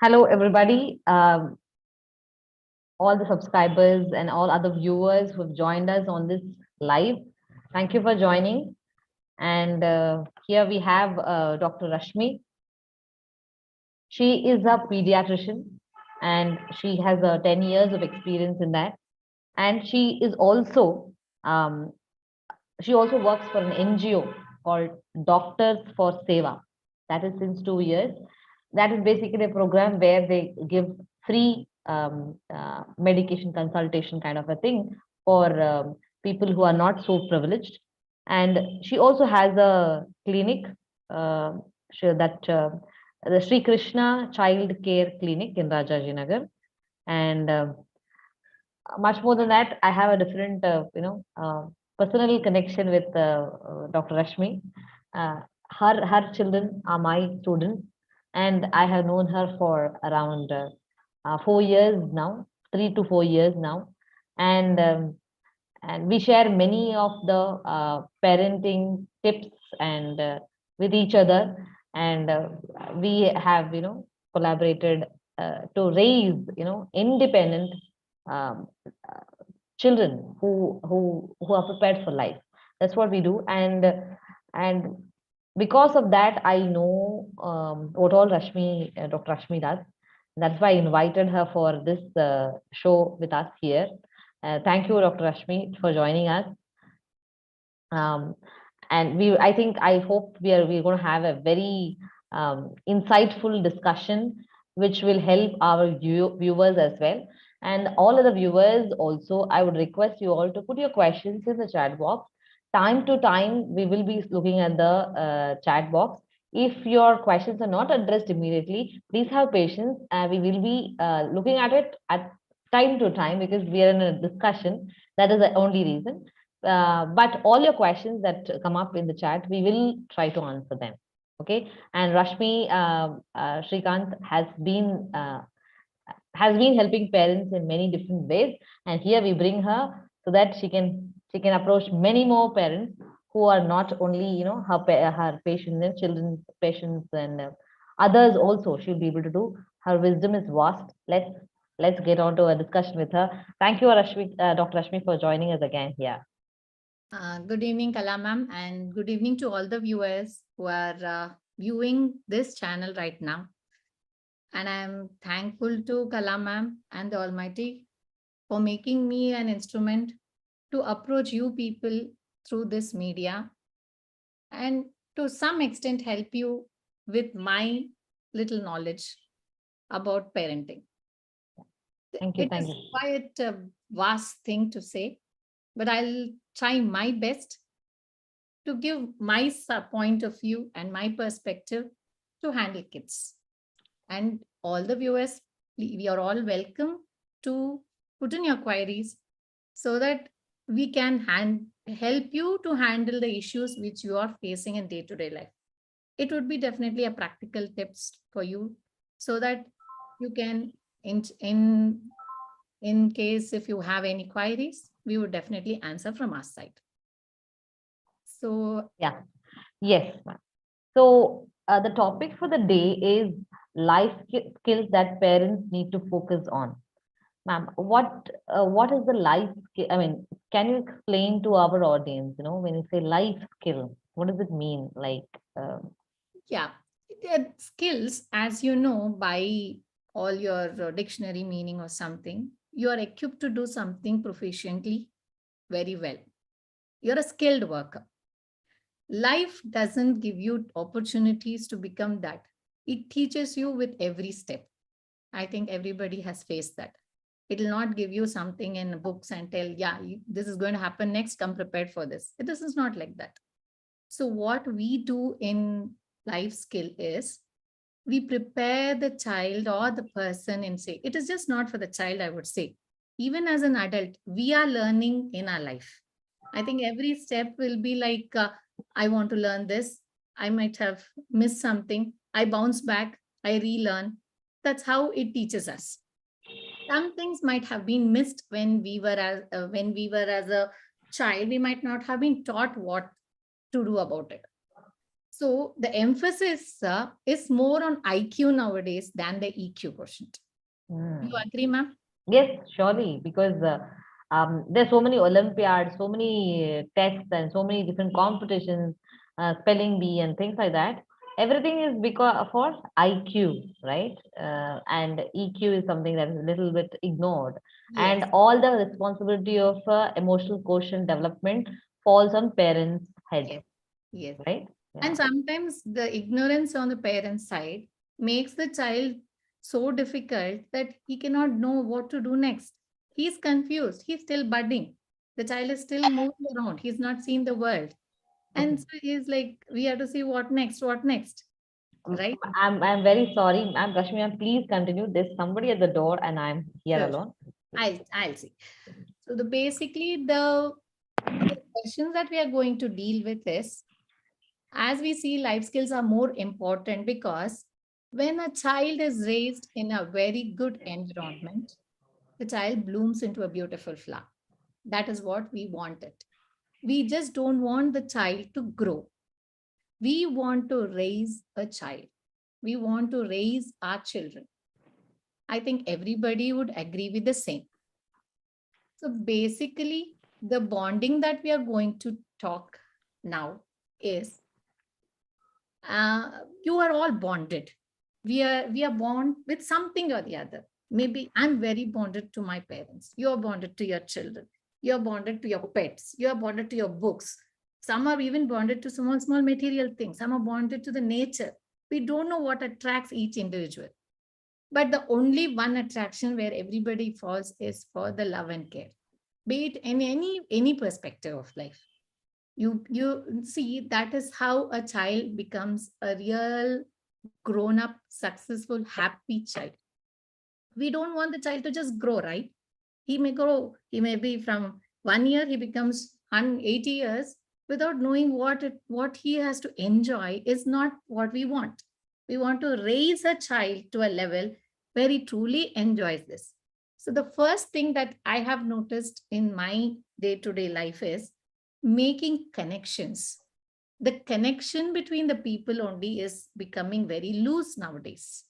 Hello, everybody, all the subscribers and all other viewers who have joined us on this live. Thank you for joining. And here we have Dr. Rashmi. She is a pediatrician and she has 10 years of experience in that. And um, she also works for an NGO called Doctors for Seva. That is since 2 years. That is basically a program where they give free medication consultation kind of a thing for people who are not so privileged. And she also has a clinic uh, the Sri Krishna Child Care Clinic in Rajajinagar. And much more than that, I have a different, personal connection with Dr. Rashmi. Her children are my students, and I have known her for around 4 years now, 3 to 4 years now, and and we share many of the parenting tips and with each other, and we have collaborated to raise independent um, uh, children who are prepared for life. That's what we do, and because of that, I know what all Dr. Rashmi does. That's why I invited her for this show with us here. Thank you, Dr. Rashmi, for joining us. Um, and I hope we're going to have a very insightful discussion, which will help our viewers as well. And all other viewers also, I would request you all to put your questions in the chat box. Time to time, we will be looking at the chat box. If your questions are not addressed immediately, please have patience. We will be looking at it at time to time because we are in a discussion. That is the only reason. But all your questions that come up in the chat, we will try to answer them. Okay. And Rashmi Shrikant has been helping parents in many different ways, and here we bring her so that she can approach many more parents who are not only her patients and children's patients and others also. She'll be able to do. Her wisdom is vast. Let's get on to a discussion with her. Thank you, Rashmi, Dr. Rashmi, for joining us again here. Good evening, Kala ma'am, and good evening to all the viewers who are viewing this channel right now. And I'm thankful to Kala ma'am and the Almighty for making me an instrument to approach you people through this media and to some extent help you with my little knowledge about parenting. Thank you. It Thank is you. quite a vast thing to say, but I'll try my best to give my point of view and my perspective to handle kids. And all the viewers, we are all welcome to put in your queries so that we can help you to handle the issues which you are facing in day-to-day life. It would be definitely a practical tips for you so that you can, in case if you have any queries, we would definitely answer from our side. So yeah, yes, ma'am. So the topic for the day is life skills that parents need to focus on. Ma'am, what is the life skill? I mean, can you explain to our audience? When you say life skill, what does it mean? Like, yeah, skills, as you know, by all your dictionary meaning or something, you are equipped to do something proficiently very well. You're a skilled worker. Life doesn't give you opportunities to become that. It teaches you with every step. I think everybody has faced that. It will not give you something in books and tell, yeah, this is going to happen next, come prepared for this. This is not like that. So what we do in life skill is we prepare the child or the person and say, it is just not for the child, I would say. Even as an adult, we are learning in our life. I think every step will be like, I want to learn this. I might have missed something. I bounce back, I relearn. That's how it teaches us. Some things might have been missed when we were as a child. We might not have been taught what to do about it. So the emphasis is more on IQ nowadays than the EQ quotient. Hmm. You agree, ma'am? Yes, surely, because there's so many Olympiads, so many tests, and so many different competitions, spelling bee and things like that. Everything is because for IQ, right? And EQ is something that is a little bit ignored, and Yes, all the responsibility of emotional quotient development falls on parents' head, yes, yes. right? And Yeah. sometimes the ignorance on the parent's side makes the child so difficult that he cannot know what to do next. He's confused. He's still budding. The child is still moving around. He's not seen the world. And Okay. so he's like, we have to see what next, what next, right? I'm very sorry. I'm Rashmi. Please continue. There's somebody at the door, and I'm here Sure. alone. I'll see. So the basically the questions that we are going to deal with is, as we see, life skills are more important because when a child is raised in a very good environment, the child blooms into a beautiful flower. That is what we want it. We just don't want the child to grow. We want to raise a child. We want to raise our children. I think everybody would agree with the same. So basically, the bonding that we are going to talk now is you are all bonded. We are bond with something or the other. Maybe I'm very bonded to my parents. You're bonded to your children. You're bonded to your pets. You're bonded to your books. Some are even bonded to small, small material things. Some are bonded to the nature. We don't know what attracts each individual. But the only one attraction where everybody falls is for the love and care, be it in any perspective of life. You see, that is how a child becomes a real grown up, successful, happy child. We don't want the child to just grow, right? He may grow, he may be from 1 year, he becomes 180 years without knowing what he has to enjoy is not what we want. We want to raise a child to a level where he truly enjoys this. So the first thing that I have noticed in my day-to-day life is making connections. The connection between the people only is becoming very loose nowadays.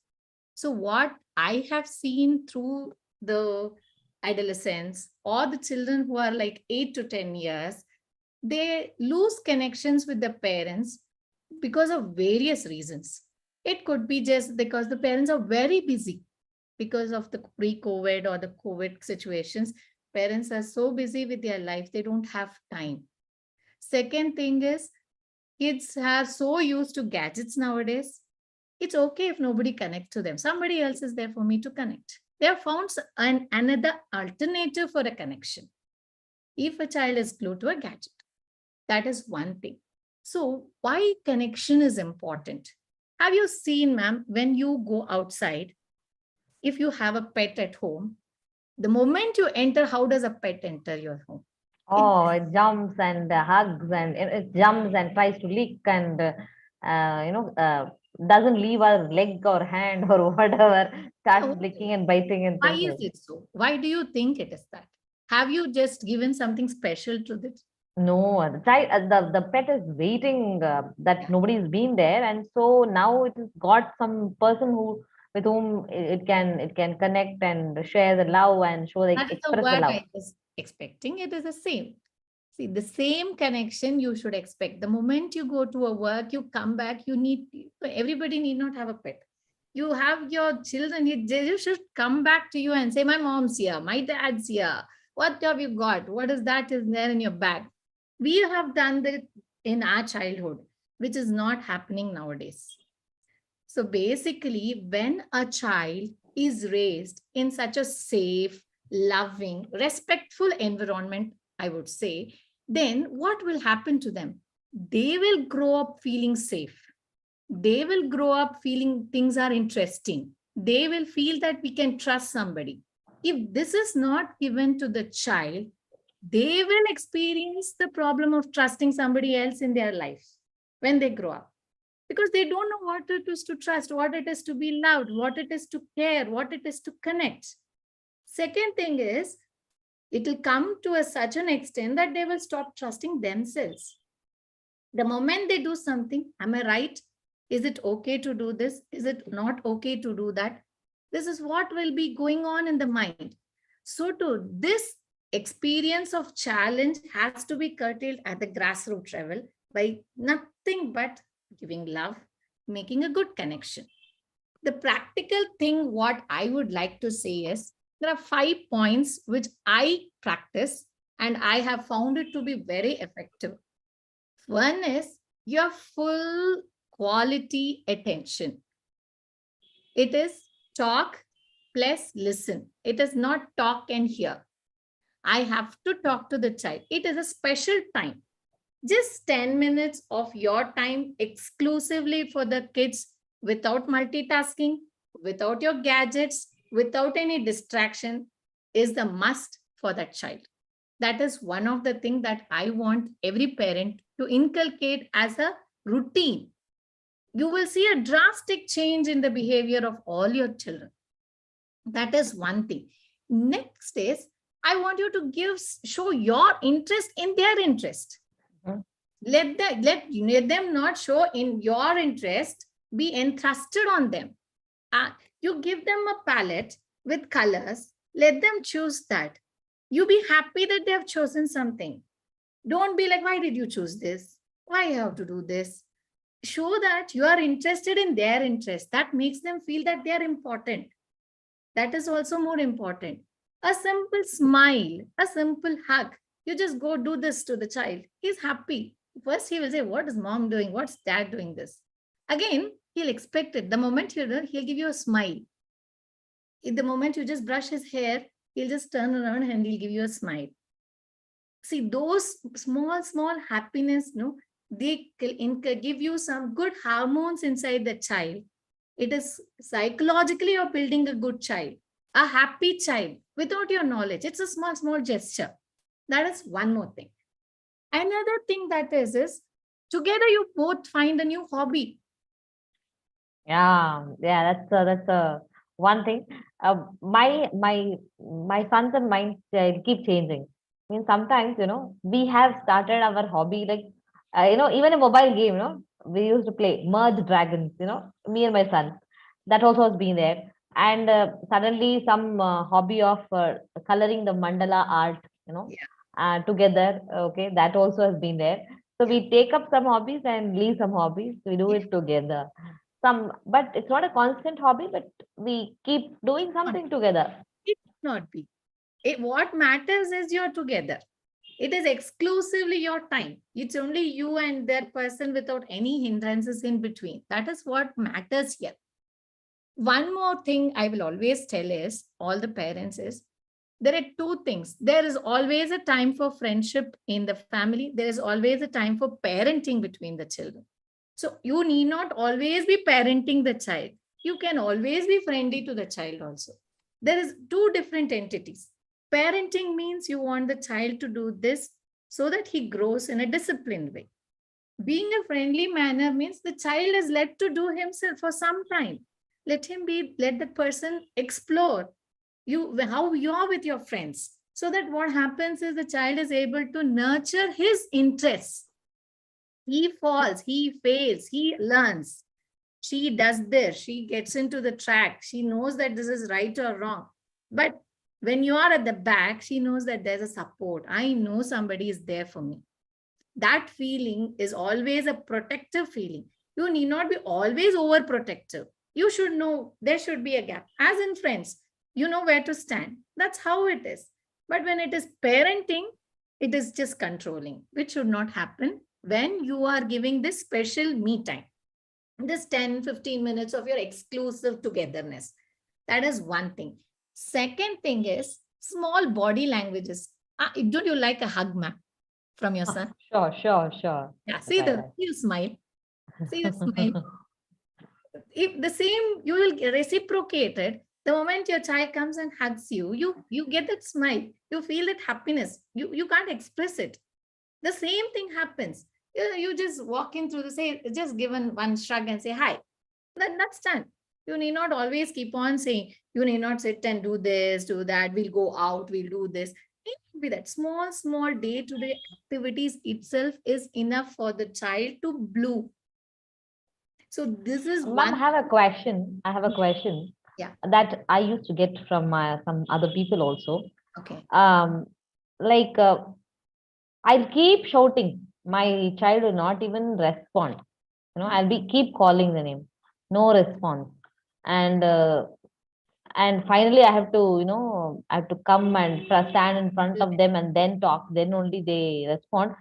So, what I have seen through the adolescents or the children who are like 8 to 10 years, they lose connections with the parents because of various reasons. It could be just because the parents are very busy because of the pre-COVID or the COVID situations. Parents are so busy with their life, they don't have time. Second thing is, kids are so used to gadgets nowadays. It's okay if nobody connects to them. Somebody else is there for me to connect. They have found another alternative for a connection. If a child is glued to a gadget, that is one thing. So, why connection is important? Have you seen, ma'am, when you go outside, if you have a pet at home, the moment you enter, how does a pet enter your home? It Oh, it jumps and hugs and it jumps and tries to lick and doesn't leave a leg or hand or whatever, starts licking and biting and Why things is like it so? Why do you think it is that? Have you just given something special to this? that. No, the pet is waiting that Yeah. nobody's been there, and so now it has got some person who with whom it can connect and share the love and show That is the express the word love. I was expecting. It is the same. See, the same connection you should expect. The moment you go to a work, you come back, everybody need not have a pet. You have your children, they should come back to you and say, my mom's here, my dad's here. What have you got? What is that is there in your bag? We have done that in our childhood, which is not happening nowadays. So basically, when a child is raised in such a safe, loving, respectful environment, I would say, then what will happen to them? They will grow up feeling safe. They will grow up feeling things are interesting. They will feel that we can trust somebody. If this is not given to the child, they will experience the problem of trusting somebody else in their life when they grow up, because they don't know what it is to trust, what it is to be loved, what it is to care, what it is to connect. Second thing is, it will come to such an extent that they will stop trusting themselves. The moment they do something, am I right? Is it okay to do this? Is it not okay to do that? This is what will be going on in the mind. So, to this experience of challenge has to be curtailed at the grassroots level by nothing but giving love, making a good connection. The practical thing, what I would like to say is there are 5 points which I practice and I have found it to be very effective. One is your full quality attention. It is talk plus listen. It is not talk and hear. I have to talk to the child. It is a special time. Just 10 minutes of your time exclusively for the kids without multitasking, without your gadgets, without any distraction is the must for that child. That is one of the things that I want every parent to inculcate as a routine. You will see a drastic change in the behavior of all your children. That is one thing. Next is, I want you to show your interest in their interest. Mhm. Let them not show in your interest, be entrusted on them. You give them a palette with colors, let them choose that. You be happy that they have chosen something. Don't be like, why did you choose this? Why you have to do this? Show that you are interested in their interest. That makes them feel that they are important. That is also more important. A simple smile, a simple hug. You just go do this to the child. He's happy. First, he will say, what is mom doing? What's dad doing this? Again, he'll expect it. The moment he'll give you a smile. In the moment you just brush his hair, he'll just turn around and he'll give you a smile. See, those small happiness, no, they give you some good hormones inside the child. It is psychologically you're building a good child, a happy child without your knowledge. It's a small gesture. That is one more thing. Another thing that is together you both find a new hobby. Yeah, that's a one thing. My sons and mine keep changing. I mean, sometimes we have started our hobby like even a mobile game. We used to play Merge Dragons. Me and my son. That also has been there. And suddenly some hobby of coloring the mandala art. Yeah. Together. Okay, that also has been there. So we take up some hobbies and leave some hobbies. We do it together. But it's not a constant hobby, but we keep doing something together. It not be. What matters is you're together. It is exclusively your time. It's only you and that person without any hindrances in between. That is what matters here. One more thing I will always tell is all the parents is there are two things. There is always a time for friendship in the family. There is always a time for parenting between the children. So you need not always be parenting the child. You can always be friendly to the child also. There is two different entities. Parenting means you want the child to do this so that he grows in a disciplined way. Being a friendly manner means the child is let to do himself for some time. Let the person explore how you are with your friends. So that what happens is the child is able to nurture his interests. He falls, he fails, he learns. She does this, she gets into the track. She knows that this is right or wrong. But when you are at the back, she knows that there's a support. I know somebody is there for me. That feeling is always a protective feeling. You need not be always overprotective. You should know there should be a gap. As in friends, you know where to stand. That's how it is. But when it is parenting, it is just controlling, which should not happen when you are giving this special me time. This 10-15 minutes of your exclusive togetherness. That is one thing. Second thing is small body languages. Don't you like a hug, ma'am, from your son? Sure. Yeah, see you smile. See you smile. If the same, you will reciprocate it. The moment your child comes and hugs you, you get that smile. You feel that happiness. You can't express it. The same thing happens. You just walk in through just given one shrug and say hi. That's done. You need not always keep on saying, you need not sit and do this, do that. We'll go out, we'll do this. be that small day-to-day activities itself is enough for the child to bloom. So this is Ma'am, I one. have a question. I have a question Yeah. that I used to get from some other people also. Okay. Like I'll keep shouting. My child will not even respond. I'll be keep calling the name, no response, and finally I have to, I have to come and stand in front of them and then talk. Then only they respond.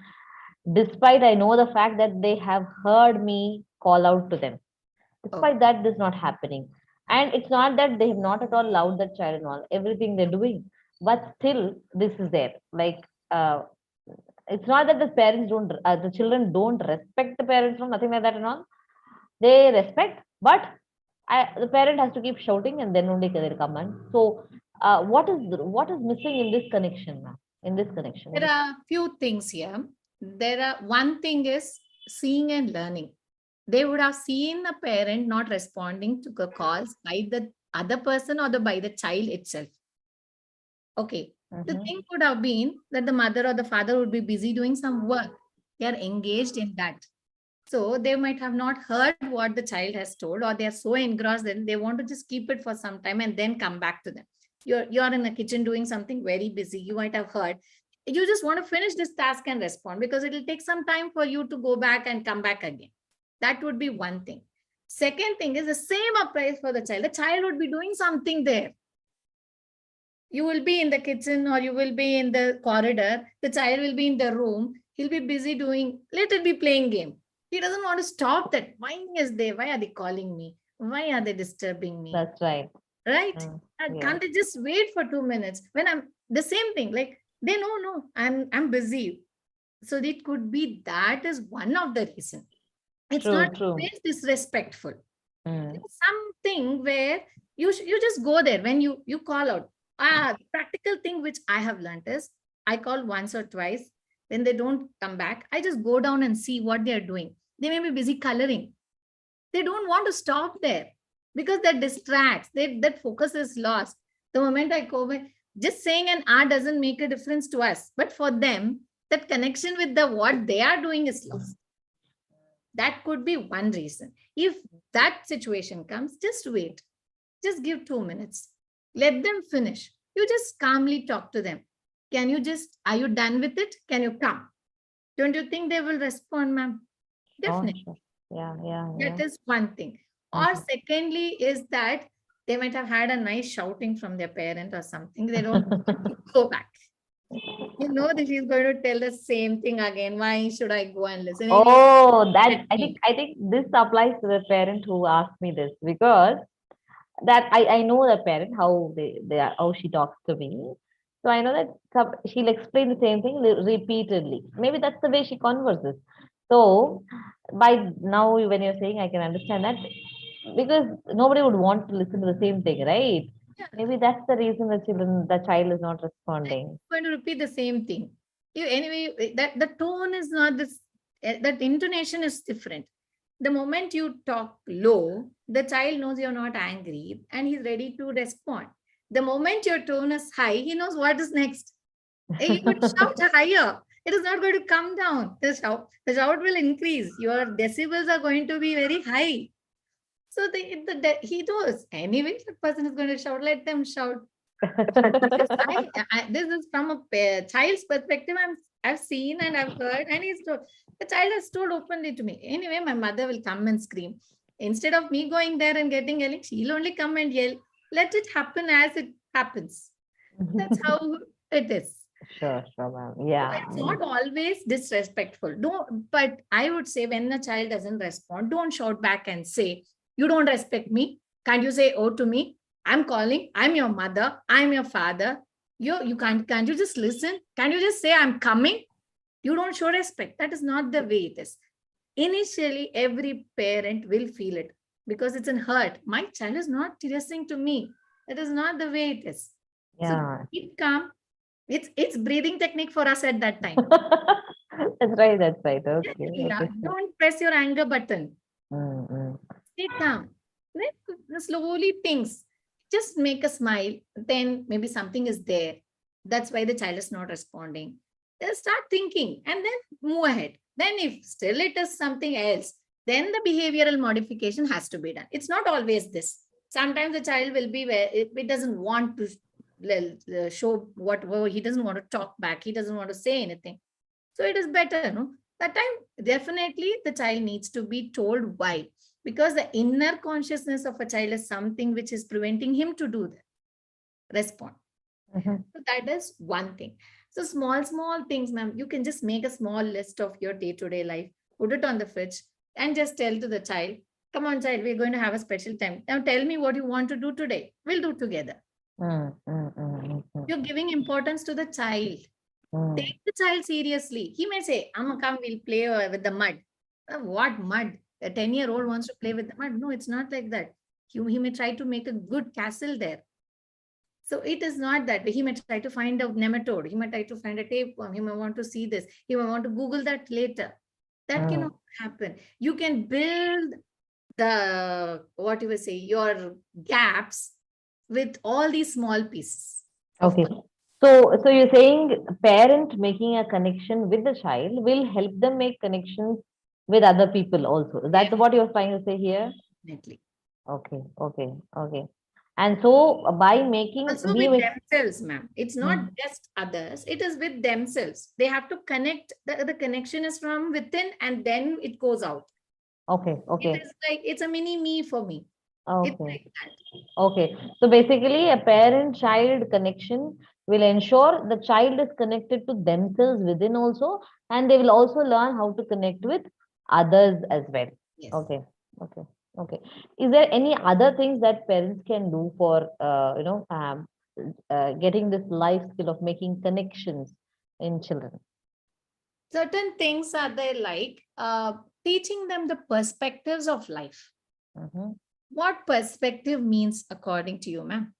Despite I know the fact that they have heard me call out to them. Oh, Despite that, this is not happening. And it's not that they have not at all loved the child and all, everything they're doing. But still, this is there. Like, it's not that the parents don't, the children don't respect the parents, no, nothing like that and all. They respect, but the parent has to keep shouting and then only they'll come. And so, what is missing in this connection, ma'am? In this connection? there are few things here. There are one thing is seeing and learning. They would have seen a parent not responding to the calls by the other person or by the child itself. Okay. The Mhm. thing could have been that the mother or the father would be busy doing some work. They are engaged in that. So they might have not heard what the child has told, or they are so engrossed that they want to just keep it for some time and then come back to them. You're in the kitchen doing something very busy. You might have heard. You just want to finish this task and respond because it will take some time for you to go back and come back again. That would be one thing. Second thing is the same applies for the child. The child would be doing something there. You will be in the kitchen or you will be in the corridor. The child will be in the room. He'll be busy doing, let it be playing game. He doesn't want to stop that. Why is they? Why are they calling me? Why are they disturbing me? That's right. Right? Yeah. Can't they just wait for 2 minutes? When I'm the same thing, like they know, no, I'm busy. So it could be that is one of the reason. It's True, not true. always disrespectful. Mm. It's something where you just go there when you call out. Practical thing which I have learned is I call once or twice. When they don't come back, I just go down and see what they are doing. They may be busy coloring. They don't want to stop there because that distracts. That focus is lost. The moment I go back, just saying an art doesn't make a difference to us. But for them, that connection with the what they are doing is lost. That could be one reason. If that situation comes, just wait. Just give 2 minutes. Let them finish. You just calmly talk to them. Are you done with it? Can you come? Don't you think they will respond, ma'am? Definitely. Sure. Yeah. That is one thing. Or secondly, is that they might have had a nice shouting from their parent or something. They don't want to go back. You know that she's going to tell the same thing again. Why should I go and listen? Anyway, Oh, that let me. I think this applies to the parent who asked me this, because that I know the parent how they are, how she talks to me. So I know that she'll explain the same thing repeatedly. Maybe that's the way she converses. So by now when you're saying, I can understand that, because nobody would want to listen to the same thing, right? Yeah, Maybe that's the reason the child is not I'm responding. going to repeat the same thing. Anyway, that the tone is not this, that intonation is different. The moment you talk low, the child knows you're not angry and he's ready to respond. The moment your tone is high, he knows what is next. He would shout higher. It is not going to come down. The shout will increase. Your decibels are going to be very high. So he knows anyway, the person is going to shout, let them shout. Because this is from a child's perspective. I've seen and I've heard, and the child has told openly to me. Anyway, my mother will come and scream. Instead of me going there and getting yelling, she'll only come and yell. Let it happen as it happens. That's how it is. Sure, ma'am. Yeah. It's not always disrespectful. But I would say when a child doesn't respond, don't shout back and say, you don't respect me. Can't you say oh to me? I'm calling. I'm your mother. I'm your father. You can't you just listen? Can you just say I'm coming? You don't show respect. That is not the way it is. Initially, every parent will feel it because it's an hurt. My child is not listening to me. That is not the way it is. So Yeah. keep calm. It's breathing technique for us at that time. That's right. Okay. Yeah, Okay. don't press your anger button. Mm. Stay calm. Then slowly things. Just make a smile. Then maybe something is there. That's why the child is not responding. They'll start thinking and then move ahead. Then if still it is something else, then the behavioral modification has to be done. It's not always this. Sometimes the child will be where it doesn't want to show what, he doesn't want to talk back. He doesn't want to say anything. So it is better, no? That time, definitely the child needs to be told why. Because the inner consciousness of a child is something which is preventing him to do that, respond. Mhm. So that is one thing. So small things, ma'am. You can just make a small list of your day-to-day life, put it on the fridge, and just tell to the child, come on, child, we're going to have a special time. Now tell me what you want to do today. We'll do together. Mm, mm, mm, mm, You're giving importance to the child. mm. Take the child seriously. He may say, Amma, come, we'll play with the mud. What mud? A 10-year-old wants to play with the mud. No, it's not like that. He may try to make a good castle there. So it is not that way. He may try to find a nematode. He might try to find a tapeworm. He may want to see this. He may want to Google that later. That cannot happen. You can build the, what you will say, your gaps with all these small pieces. Okay. So you're saying parent making a connection with the child will help them make connections with other people also. Is that what you're trying to say here? Definitely. Okay, okay, okay. And so by making Also we with make themselves, ma'am. It's not just others. It is with themselves. They have to connect. The connection is from within and then it goes out. okay, It okay, is like, it's a mini me for me. It's okay, like that. okay. So basically, a parent-child connection will ensure the child is connected to themselves within also, and they will also learn how to connect with others as well. Yes. Okay, okay, okay. Is there any other things that parents can do for getting this life skill of making connections in children? Certain things are there, like teaching them the perspectives of life. Mhm. What perspective means according to you, ma'am?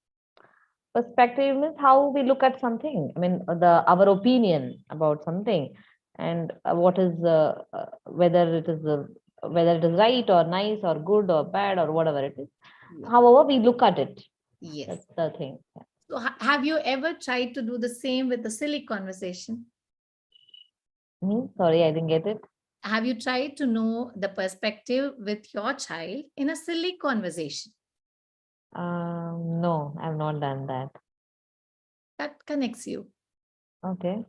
Perspective means how we look at something. I mean, our opinion about something, and what is whether it is right or nice or good or bad or whatever it is. Yeah. However, we look at it. Yes. That's the thing. Yeah. So have you ever tried to do the same with a silly conversation? Sorry, I didn't get it. Have you tried to know the perspective with your child in a silly conversation? No, I've not done that. That connects you. Okay.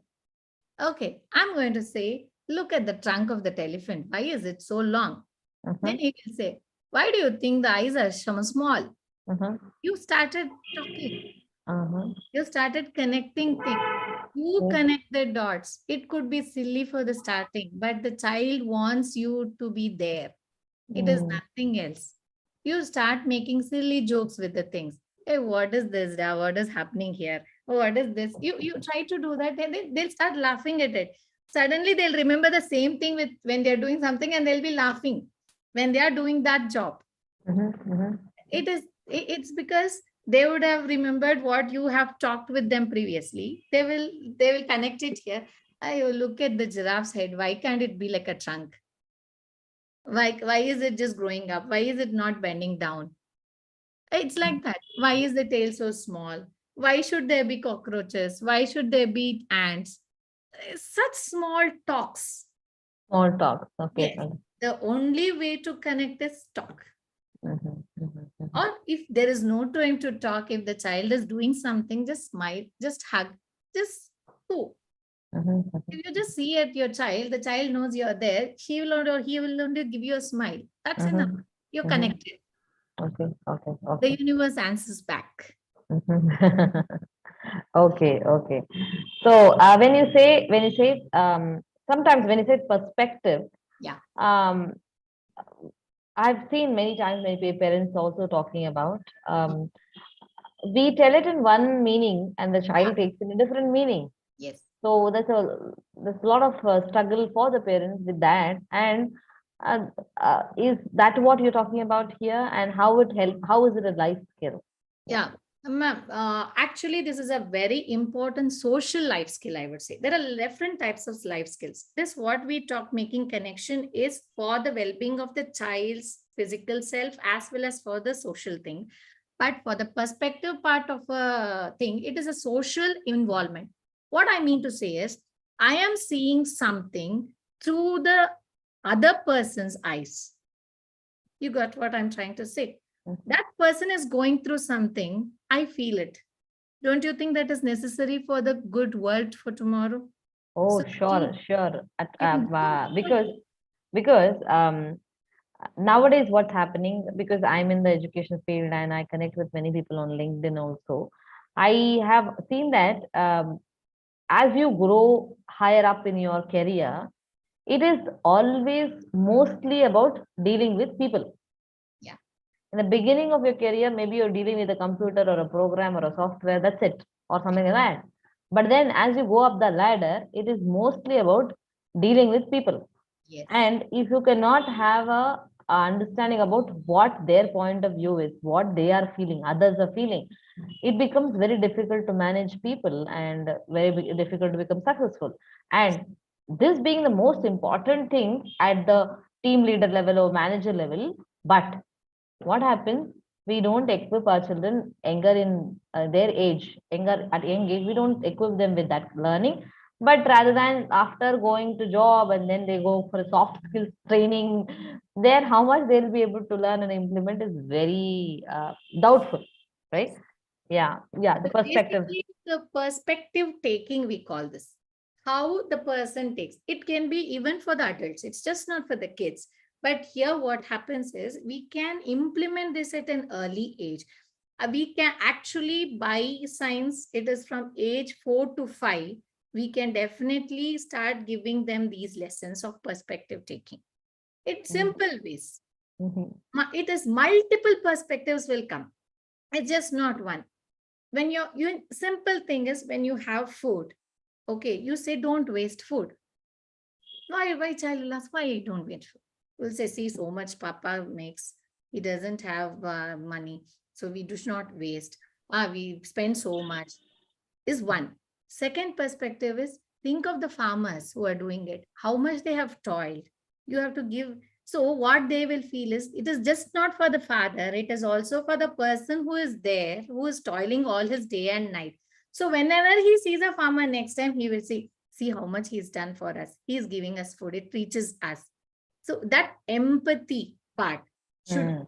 Okay, I'm going to say, look at the trunk of the elephant. Why is it so long? Uh-huh. Then he will say, why do you think the eyes are so small? Uh-huh. You started talking. Uh-huh. You started connecting things. You Yes. connect the dots. It could be silly for the starting, but the child wants you to be there. It is Mm. nothing else. You start making silly jokes with the things. Hey, what is this? What is happening here? Oh, what is this? You try to do that, and they'll start laughing at it. Suddenly they'll remember the same thing with when they're doing something and they'll be laughing when they are doing that job. Mhm, mhm. It's because they would have remembered what you have talked with them previously. They will connect it here. I look at the giraffe's head. Why can't it be like a trunk? Why is it just growing up? Why is it not bending down? It's like that. Why is the tail so small? Why should there be cockroaches? Why should there be ants? Such small talks. Small talk. Okay. Yes. The only way to connect is talk. Mhm, mhm, mhm. Or if there is no time to talk, if the child is doing something, just smile, just hug, just go. Mhm, mhm, If you just see at your child, the child knows you're there, he will only give you a smile. That's enough. mhm, You're mhm. connected. Okay, okay, The okay. universe answers back. Mhm. Okay, okay. So when you say sometimes when you say perspective, Yeah. um, I've seen many times many parents also talking about we tell it in one meaning and the Yeah. child takes it in a different meaning. Yes. So there's a lot of struggle for the parents with that. And uh, is that what you're talking about here? And how it help? How is it a life skill? Yeah. Ma'am, actually, this is a very important social life skill, I would say. There are different types of life skills. This, what we talk, making connection, is for the well being of the child's physical self as well as for the social thing. But for the perspective part of a thing, it is a social involvement. What I mean to say is, I am seeing something through the other person's eyes. You got what I'm trying to say? Mhm. That person is going through something. I feel it. Don't you think that is necessary for the good world for tomorrow? Oh, So sure, sure. can Because nowadays what's happening, because I'm in the education field and I connect with many people on LinkedIn also, I have seen that as you grow higher up in your career, it is always mostly about dealing with people. yeah, In the beginning of your career, maybe you're dealing with a computer or a program or a software, that's it, or something like that. But then as you go up the ladder, it is mostly about dealing with people. yes, And if you cannot have a understanding about what their point of view is, what they are feeling, others are feeling, it becomes very difficult to manage people and difficult to become successful. And this being the most important thing at the team leader level or manager level, but what happens, we don't equip our children younger in their age, younger at young age, we don't equip them with that learning, but rather than after going to job and then they go for a soft skills training, there how much they'll be able to learn and implement is very doubtful, right? Yeah, the so perspective. basically, the perspective taking, we call this. How the person takes. It can be even for the adults. It's just not for the kids. But here, what happens is we can implement this at an early age. We can actually, by science, it is from age 4 to 5. We can definitely start giving them these lessons of perspective taking. It's simple ways. Mhm. It is multiple perspectives will come. It's just not one. When you simple thing is when you have food, okay, you say don't waste food. Why child will ask why you don't waste food? We'll say, see, so much papa makes, he doesn't have money, so we do not waste. We spend so much, is one. Second perspective is think of the farmers who are doing it, how much they have toiled. You have to give. So what they will feel is it is just not for the father, it is also for the person who is there, who is toiling all his day and night. So whenever he sees a farmer next time, he will see how much he's done for us. He's giving us food, it reaches us. So that empathy part should, Mm,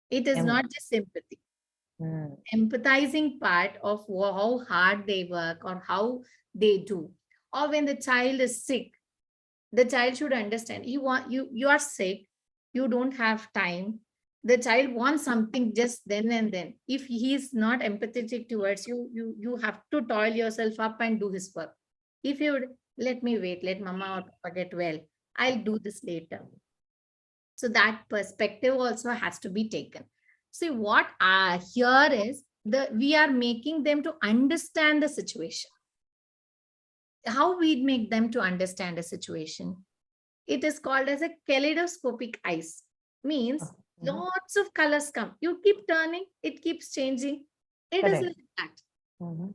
it is em- not just sympathy, mm, empathizing part of how hard they work or how they do. Or when the child is sick, the child should understand you are sick, you don't have time. The child wants something just then and then. If he is not empathetic towards you, you have to toil yourself up and do his work. If you would, let me wait, let mama or papa get well, I'll do this later. So that perspective also has to be taken. See what here is the we are making them to understand the situation. How we make them to understand a situation? It is called as a kaleidoscopic eyes. Means mhm. lots of colors come. You keep turning, it keeps changing. It is Correct. like that. Mhm.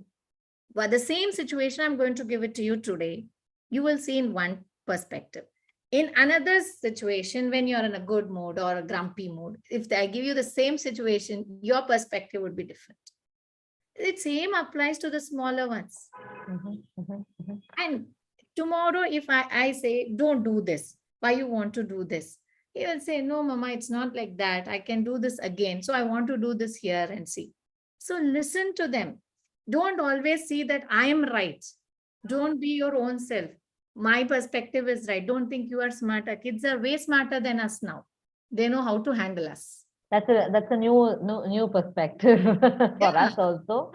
But the same situation, I'm going to give it to you today. You will see in one perspective. In another situation, when you're in a good mood or a grumpy mood, if I give you the same situation, your perspective would be different. The same applies to the smaller ones. Mhm, mhm, mhm. And tomorrow, if I say, don't do this, why you want to do this? He will say, no, mama, it's not like that. I can do this again. So I want to do this here and see. So listen to them. Don't always see that I am right. Don't be your own self. My perspective is right. Don't think you are smarter. Kids are way smarter than us now. They know how to handle us. That's a new perspective for Yeah. us also,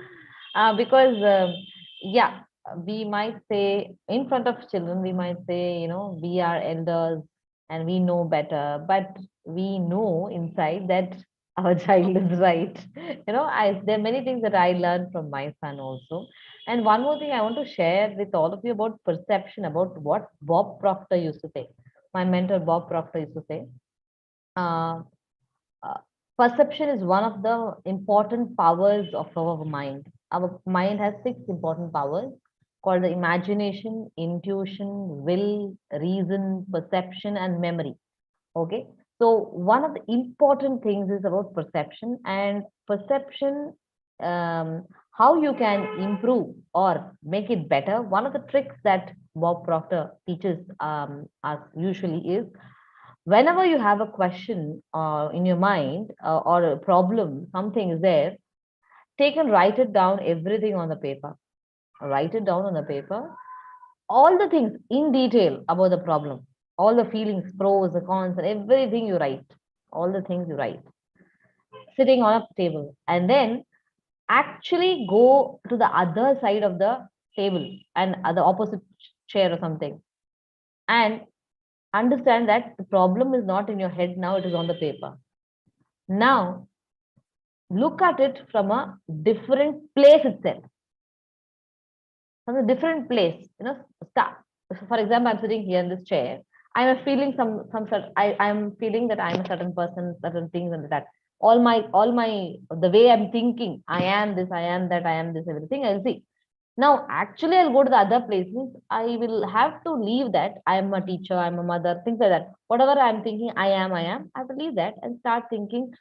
because yeah, we might say in front of children, we might say, we are elders and we know better, but we know inside that our child is right. I there are many things that I learned from my son also. And one more thing I want to share with all of you about perception, about what Bob Proctor used to say. My mentor Bob Proctor used to say. Uh, uh, Perception is one of the important powers of our mind. Our mind has six important powers called the imagination, intuition, will, reason, perception, and memory. Okay. So one of the important things is about perception, and perception, how you can improve or make it better. One of the tricks that Bob Proctor teaches us usually is, whenever you have a question in your mind, or a problem, something is there, take and write it down, everything on the paper. Write it down on the paper, all the things in detail about the problem, all the feelings, pros, the cons, and everything you write, all the things you write, sitting on a table, and then actually go to the other side of the table and the opposite chair or something, and understand that the problem is not in your head now, it is on the paper. Now look at it from a different place itself, from a different place, start. So for example, I'm sitting here in this chair, I'm feeling some sort, I'm feeling that I'm a certain person, certain things, and that all my the way I'm thinking, I am this, I am that, I am this, everything I'll see. Now actually I'll go to the other places, I will have to leave that I am a teacher, I'm a mother, things like that. Whatever I'm thinking, I have to leave that and start thinking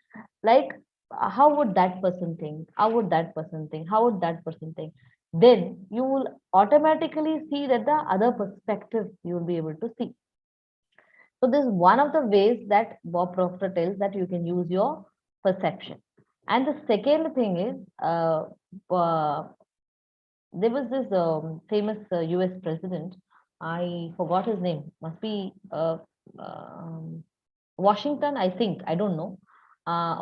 like, how would that person think, how would that person think, how would that person think. Then you will automatically see that the other perspective you will be able to see. So this is one of the ways that Bob Proctor tells that you can use your perception. And the second thing is, uh, there was this famous US president, I forgot his name, must be um, Washington, I think, I don't know.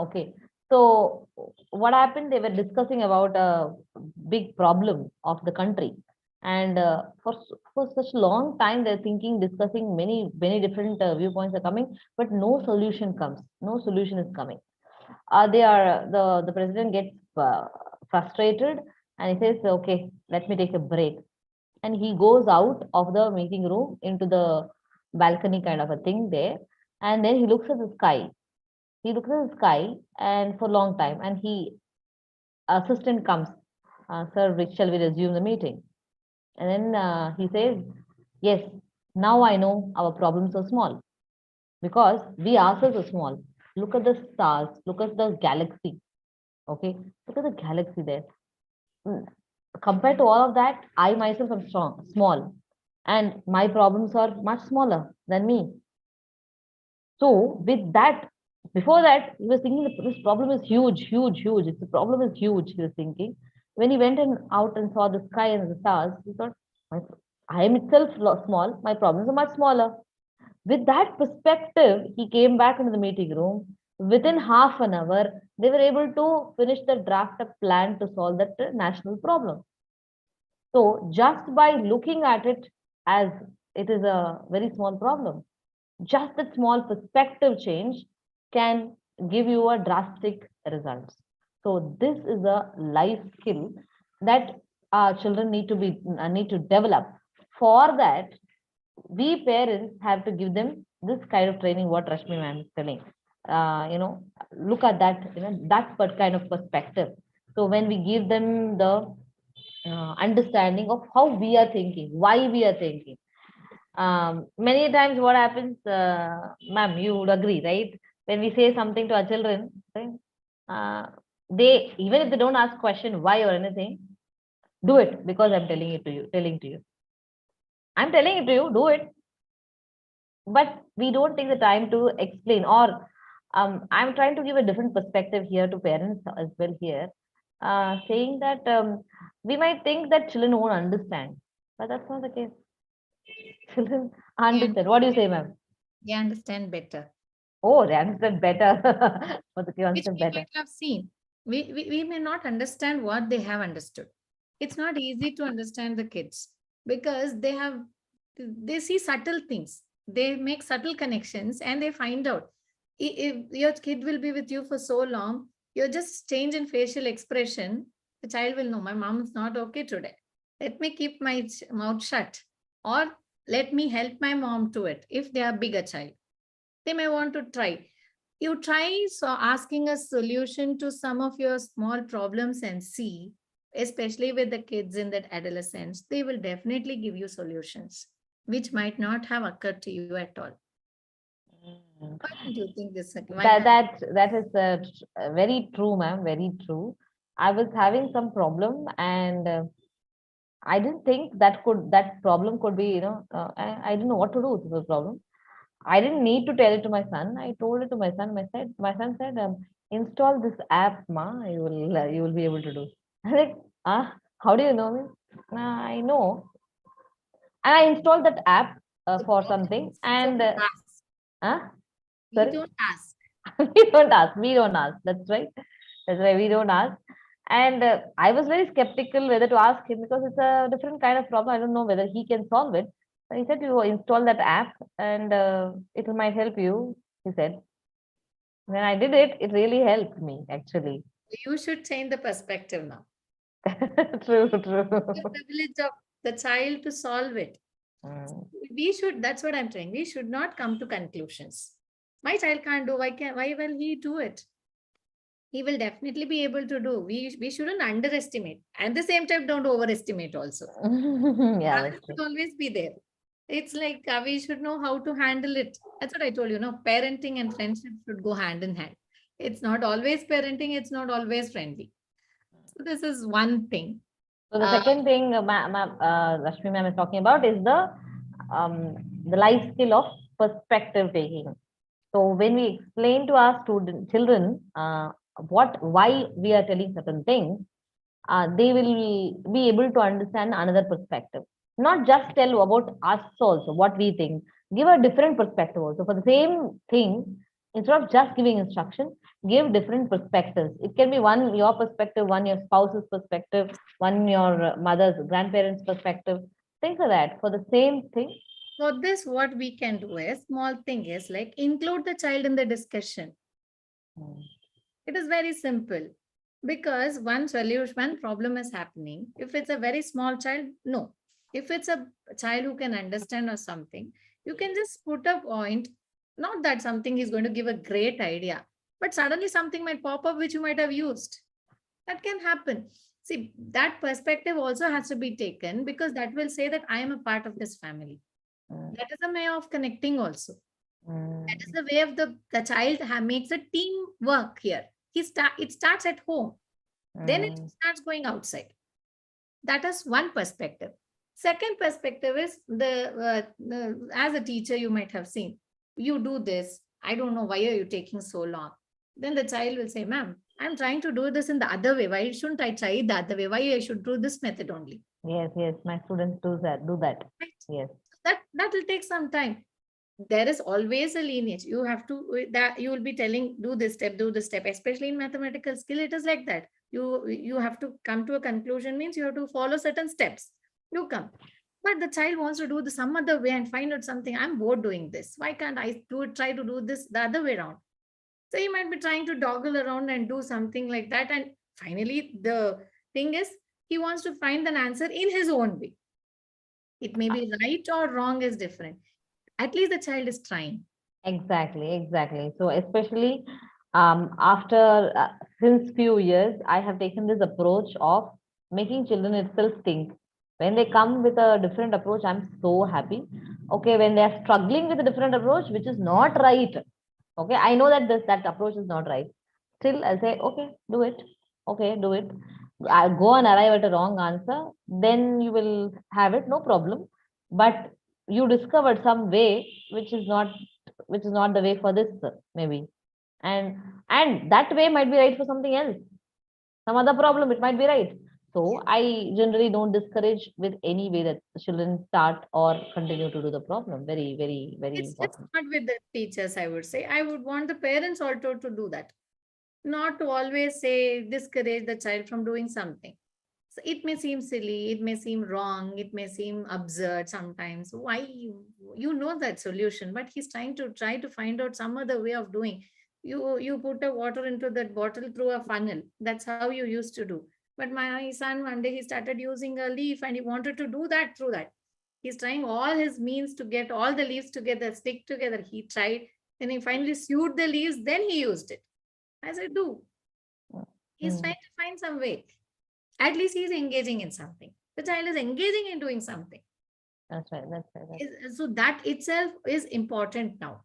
Okay. So what happened? They were discussing about a big problem of the country, and for such long time they're thinking, discussing, many different viewpoints are coming, but no solution comes. No solution is coming. They are the president gets frustrated, and he says, "Okay, let me take a break." And he goes out of the meeting room into the balcony kind of a thing there, and then he looks at the sky. He looks at the sky and for a long time, and he assistant comes, "Sir, shall we resume the meeting?" And then he says, "Yes, now I know our problems are small, because we ourselves are small. Look at the stars, look at the galaxy. Okay, look at the galaxy there. Mm, Compared to all of that, I myself am small, and my problems are much smaller than me." So with that, before that, he was thinking that this problem is huge, huge, huge. The problem is huge, he was thinking. When he went and out and saw the sky and the stars, he thought, I am itself small, my problems are much smaller. With that perspective, he came back into the meeting room. Within half an hour, they were able to finish the draft up plan to solve that national problem. So just by looking at it as it is a very small problem, just that small perspective change can give you a drastic results. So this is a life skill that our children need to develop. For that, we parents have to give them this kind of training, what Rashmi ma'am is telling. Look at that, that kind of perspective. So when we give them the understanding of how we are thinking, why we are thinking, many times what happens, ma'am, you would agree, right? When we say something to our children, right? They, even if they don't ask question why or anything, do it because I'm telling to you. I'm telling it to you, do it. But we don't take the time to explain, or I'm trying to give a different perspective here to parents as well here, saying that we might think that children won't understand, but that's not the case. Children Yeah, understand. What do you say, ma'am? they understand better, Oh, they understand better. But they which understand we better. might have seen. We may not understand what they have understood. It's not easy to understand the kids because they see subtle things. They make subtle connections and they find out. If your kid will be with you for so long, you're just change in facial expression, the child will know my mom is not okay today. Let me keep my mouth shut. Or let me help my mom to it if they are bigger child. They may want to try. You try so asking a solution to some of your small problems and see, especially with the kids in that adolescence, they will definitely give you solutions which might not have occurred to you at all. Why don't you think this? Why That is very true, ma'am. Very true. I was having some problem, and I didn't think that problem could be, I didn't know what to do with the problem. I didn't need to tell it to my son. I told it to my son. My son said, install this app, ma. You will be able to do. I'm like, how do you know me? I know. And I installed that app the for problem something. is we And don't ask. uh, We sorry, don't ask. we don't ask. We don't ask. That's right. That's why we don't ask. And I was very skeptical whether to ask him because it's a different kind of problem. I don't know whether he can solve it. But he said, you install that app and it might help you, he said. When I did it, it really helped me actually. You should change the perspective now. True, The true. privilege of the child to solve it. Mm. We should, that's what I'm saying. We should not come to conclusions. My child can't do, why will he do it? He will definitely be able to do. We shouldn't underestimate. At the same time, don't overestimate also. Yeah, Balance that's true. should always be there. It's like we should know how to handle it. That's what I told you. No, parenting and friendship should go hand in hand. It's not always parenting. It's not always friendly. So this is one thing. So the Uh, second thing Rashmi ma'am is talking about is the life skill of perspective taking. So when we explain to our children why we are telling certain things, they will be able to understand another perspective. Not just tell about us also, what we think. Give a different perspective also. For the same thing, instead of just giving instruction, give different perspectives. It can be one your perspective, one your spouse's perspective, one your mother's, grandparents' perspective, things like that. For the same thing. for this, what we can do is small thing is like include the child in the discussion. Mm. It is very simple because one solution, one problem is happening. If it's a very small child, no. If it's a child who can understand or something, you can just put a point. Not that something is going to give a great idea, but suddenly something might pop up which you might have used. That can happen. See, that perspective also has to be taken because that will say that I am a part of this family. Mm. That is a way of connecting also. That is Mm. the way of the child makes a team work here. It starts at home, then it Mm. starts going outside. That is one perspective. Second perspective is as a teacher you might have seen, you do this, I don't know why are you taking so long. Then the child will say, ma'am, I'm trying to do this in the other way, why shouldn't I try it the other way, why I should do this method only. Yes, yes, my students do that. Do that. Right? Yes. That will take some time. There is always a lineage. You have to, that you will be telling, do this step, especially in mathematical skill. It is like that. You have to come to a conclusion, means you have to follow certain steps. You come. But the child wants to do this some other way and find out something. I'm bored doing this. Why can't I try to do this the other way around? So you might be trying to toggle around and do something like that. And finally, the thing is, he wants to find an answer in his own way. It may be right or wrong is different. At least the child is trying. Exactly, exactly. So especially after since few years, I have taken this approach of making children itself think. When they come with a different approach, I'm so happy. Okay, when they are struggling with a different approach, which is not right. Okay, I know that that approach is not right. Still, I'll say, okay, do it. Okay, do it. I go and arrive at a wrong answer, then you will have it, no problem. But you discovered some way which is not the way for this maybe, and that way might be right for something else, some other problem it might be right. So I generally don't discourage with any way that children start or continue to do the problem. Very, very, very It's important. not with the teachers, I would say. I would want the parents also to do that. Not to always say discourage the child from doing something. So it may seem silly, it may seem wrong, it may seem absurd sometimes. Why you know that solution, but he's try to find out some other way of doing. You put a water into that bottle through a funnel. That's how you used to do. But my son one day he started using a leaf and he wanted to do that through that. He's trying all his means to get all the leaves together, stick together. He tried, then he finally sewed the leaves, then he used it. I said, do. He's Mm, trying to find some way. At least he's engaging in something. The child is engaging in doing something. that's right, that's right, that's So that itself is important now.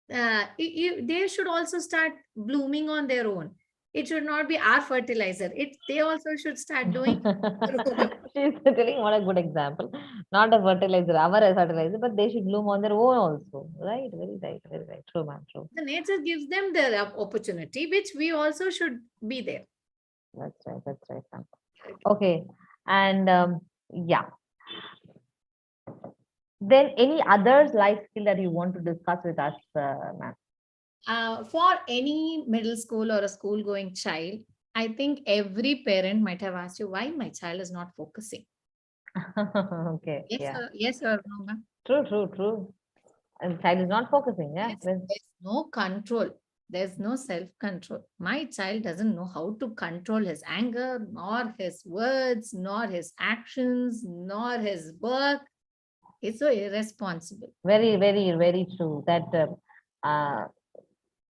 they should also start blooming on their own. It should not be our fertilizer. They also should start doing their own. She's telling what a good example. Not a fertilizer, our fertilizer, but they should bloom on their own also. Right, very right, very right. True, ma'am, true. The nature gives them the opportunity, which we also should be there. That's right, ma'am. Okay, and yeah. Then any other life skill that you want to discuss with us, ma'am? For any middle school or a school going child, I think every parent might have asked you why my child is not focusing. Okay, Yes, yeah. yes or no, ma'am? True. And child is not focusing, yeah. There's no control. There's no self-control. My child doesn't know how to control his anger, nor his words, nor his actions, nor his work. It's so irresponsible. Very true. That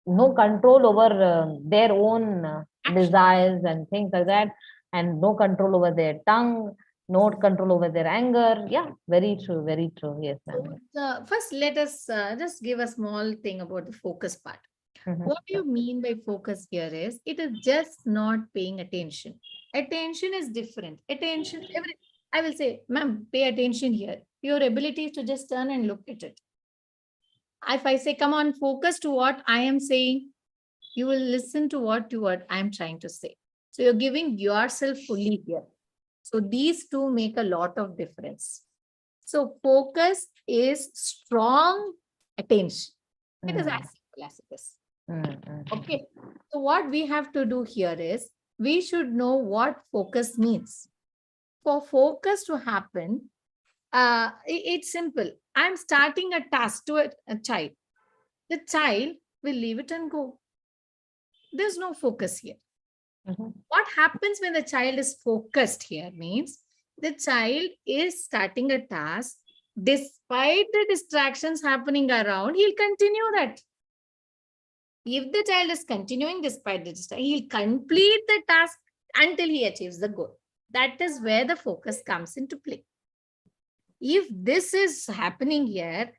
no control over their own desires and things like that, and no control over their tongue, no control over their anger. Yeah, very true. Yes, ma'am. So, first, let us just give a small thing about the focus part. Mhm. What do you mean by focus here is it is just not paying attention. Attention is different. Attention, I will say, ma'am, pay attention here. Your ability is to just turn and look at it. If I say, come on, focus to what I am saying, you will listen to what I am trying to say. So you're giving yourself fully here. So these two make a lot of difference. So focus is strong attention. It is as simple as it is. Okay. So what we have to do here is we should know what focus means. For focus to happen, it's simple. I'm starting a task to a child. The child will leave it and go. There's no focus here. What happens when the child is focused here means the child is starting a task. Despite the distractions happening around, he'll continue that. If the child is continuing despite the distraction, he'll complete the task until he achieves the goal. That is where the focus comes into play. If this is happening here,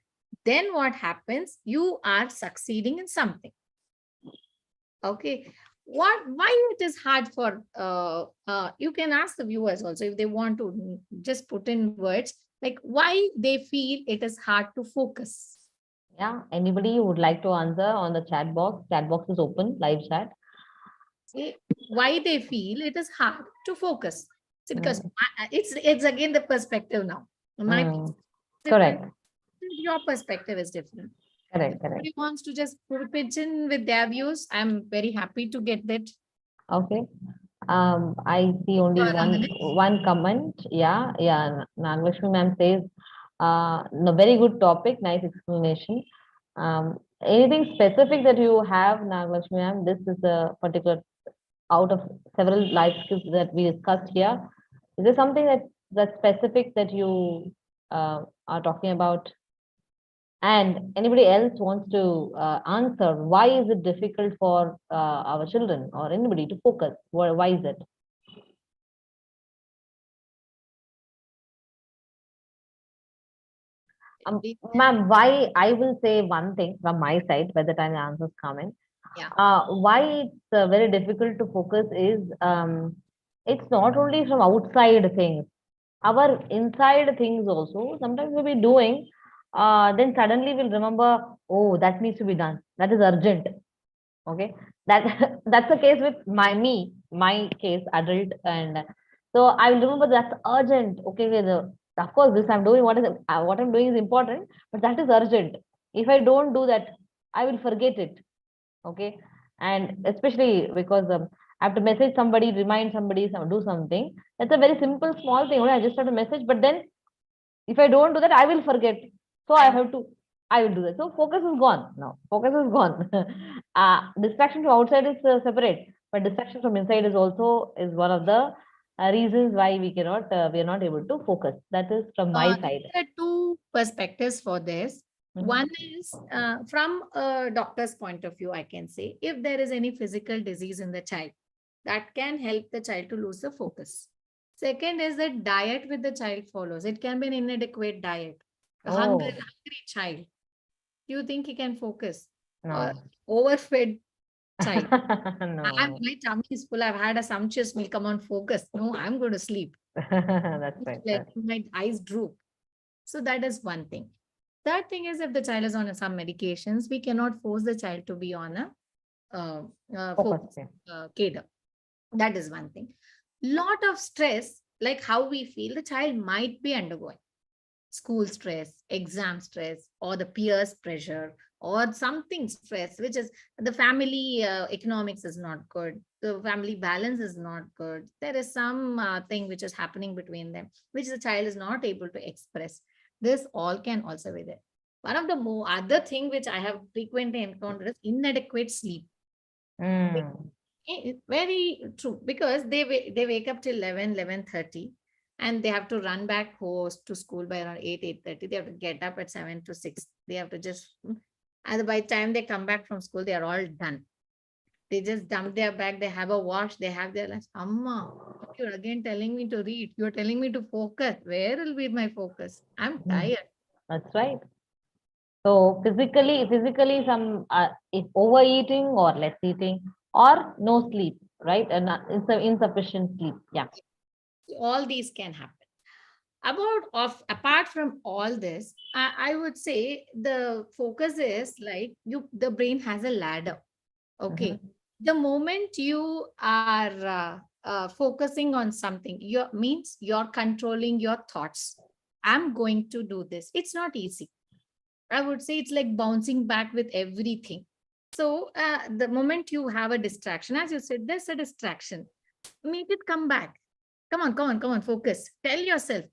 then what happens? You are succeeding in something. Okay. Why it is hard for, you can ask the viewers also if they want to just put in words, like why they feel it is hard to focus. Yeah, anybody would like to answer on the chat box? Chat box is open, live chat. See, why they feel it is hard to focus. See, because it's again the perspective now. My correct. Your perspective is different. Correct. Somebody wants to just pitch in with their views. I'm very happy to get that. Okay. I see only one comment. Yeah. Naglakshmi ma'am says, no, very good topic, nice explanation. Anything specific that you have, Naglakshmi ma'am? This is a particular out of several life skills that we discussed here. Is there something that's specific that you are talking about? And anybody else wants to answer, why is it difficult for our children or anybody to focus? Why is it? Ma'am, why, I will say one thing from my side by the time the answers come in. Yeah. Why it's very difficult to focus is it's not only from outside things, our inside things also. Sometimes we'll be doing, then suddenly we'll remember, oh, that needs to be done. That is urgent. Okay, that's the case with my case, adult, and so I will remember that's urgent. Okay, of course, this I'm doing, what I'm doing is important, but that is urgent. If I don't do that, I will forget it. Okay, and especially because I have to message somebody, remind somebody, do something. That's a very simple, small thing. I just have to message, but then if I don't do that, I will forget. So I will do that. So focus is gone now. Focus is gone. Distraction from outside is separate, but distraction from inside is also one of the reasons why we are not able to focus. That is from my side. There are two perspectives for this. One is from a doctor's point of view, I can say, if there is any physical disease in the child, that can help the child to lose the focus. Second is the diet which the child follows. It can be an inadequate diet. A hungry child. Do you think he can focus? or No. overfed child. No. My tummy is full. I've had a sumptuous meal. Come on, focus. No, I'm going to sleep. That's right. Let my eyes droop. So that is one thing. Third thing is, if the child is on some medications, we cannot force the child to be on a Focus. focus Yeah. cadre. That is one thing. Lot of stress, like how we feel, the child might be undergoing school stress, exam stress, or the peers pressure, or something stress, which is the family economics is not good. The family balance is not good. There is some thing which is happening between them, which the child is not able to express. This all can also be there. One of the more other thing which I have frequently encountered is inadequate sleep. Mm. Very true, because they wake up till 11:30, and they have to run back home to school by around 8:30. They have to get up at 7 to 6. They have to just, and by the time they come back from school, they are all done. They just dump their bag, they have a wash, they have their lunch. Amma, you're again telling me to read. You're telling me to focus. Where will be my focus? I'm Mm. tired. That's right. So physically, some if overeating or less eating or no sleep, right? And insufficient sleep. Yeah. All these can happen. Apart from all this, I would say the focus is like the brain has a ladder. Okay. Mhm. The moment you are focusing on something, you means you're controlling your thoughts. I'm going to do this. It's not easy. I would say it's like bouncing back with everything. So the moment you have a distraction, as you said, there's a distraction. Make it come back. Come on, focus. Tell yourself,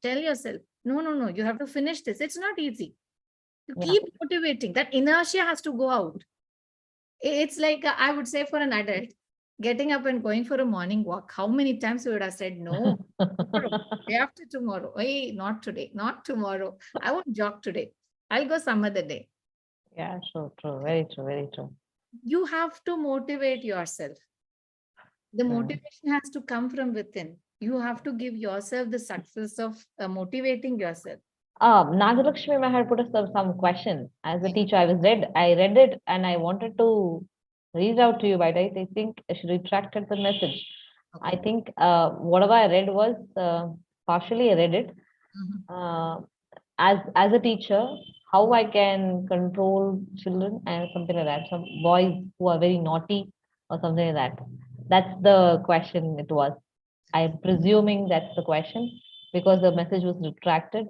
no, no, no, you have to finish this. It's not easy. You Yeah. keep motivating. That inertia has to go out. It's like, I would say, for an adult, getting up and going for a morning walk. How many times you would have said, no, tomorrow, day after tomorrow. Hey, not today, not tomorrow. I won't jog today. I'll go some other day. Yeah, true, true. Very true, very true. You have to motivate yourself. The Mm. motivation has to come from within. You have to give yourself the success of motivating yourself. Nagalakshmi ma'am had put us some question. As a teacher, I read it and I wanted to read out to you, but I think she retracted the message. I Okay. think whatever I read was partially I read it. Mhm. Uh, as a teacher, how I can control children and something like that. Some boys who are very naughty or something like that. That's the question it was. I'm presuming that's the question because the message was retracted.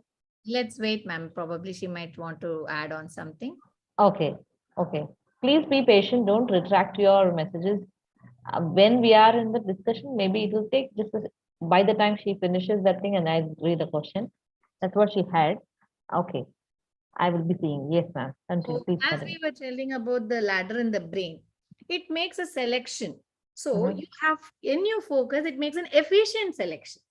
Let's wait, ma'am. Probably she might want to add on something. Okay, okay. Please be patient. Don't retract your messages. When we are in the discussion, maybe it will take just by the time she finishes that thing and I read the question. That's what she had. Okay, I will be seeing. Yes, ma'am. Continue. So, Please as continue. we were telling about the ladder in the brain, it makes a selection. So, Mm-hmm, you have in your focus, it makes an efficient selection.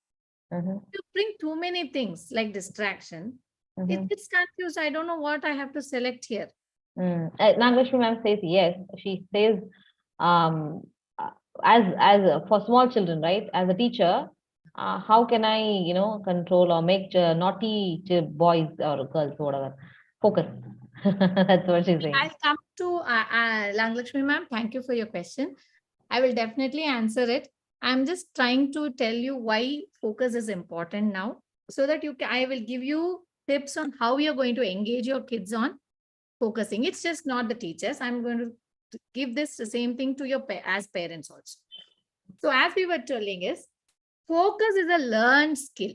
mm-hmm, You bring too many things like distraction, mm-hmm. it's confused. I don't know what I have to select here. Mm. Nagalakshmi ma'am says yes. She says, um, uh, as for small children, right? As a teacher, how can I, control or make naughty boys or girls or whatever focus? That's what she's saying. I'll come to Langlakshmi ma'am. Thank you for your question. I will definitely answer it. I'm just trying to tell you why focus is important now, so that I will give you tips on how you're going to engage your kids on focusing. It's just not the teachers. I'm going to give this the same thing to your as parents also. So as we were telling is, focus is a learned skill.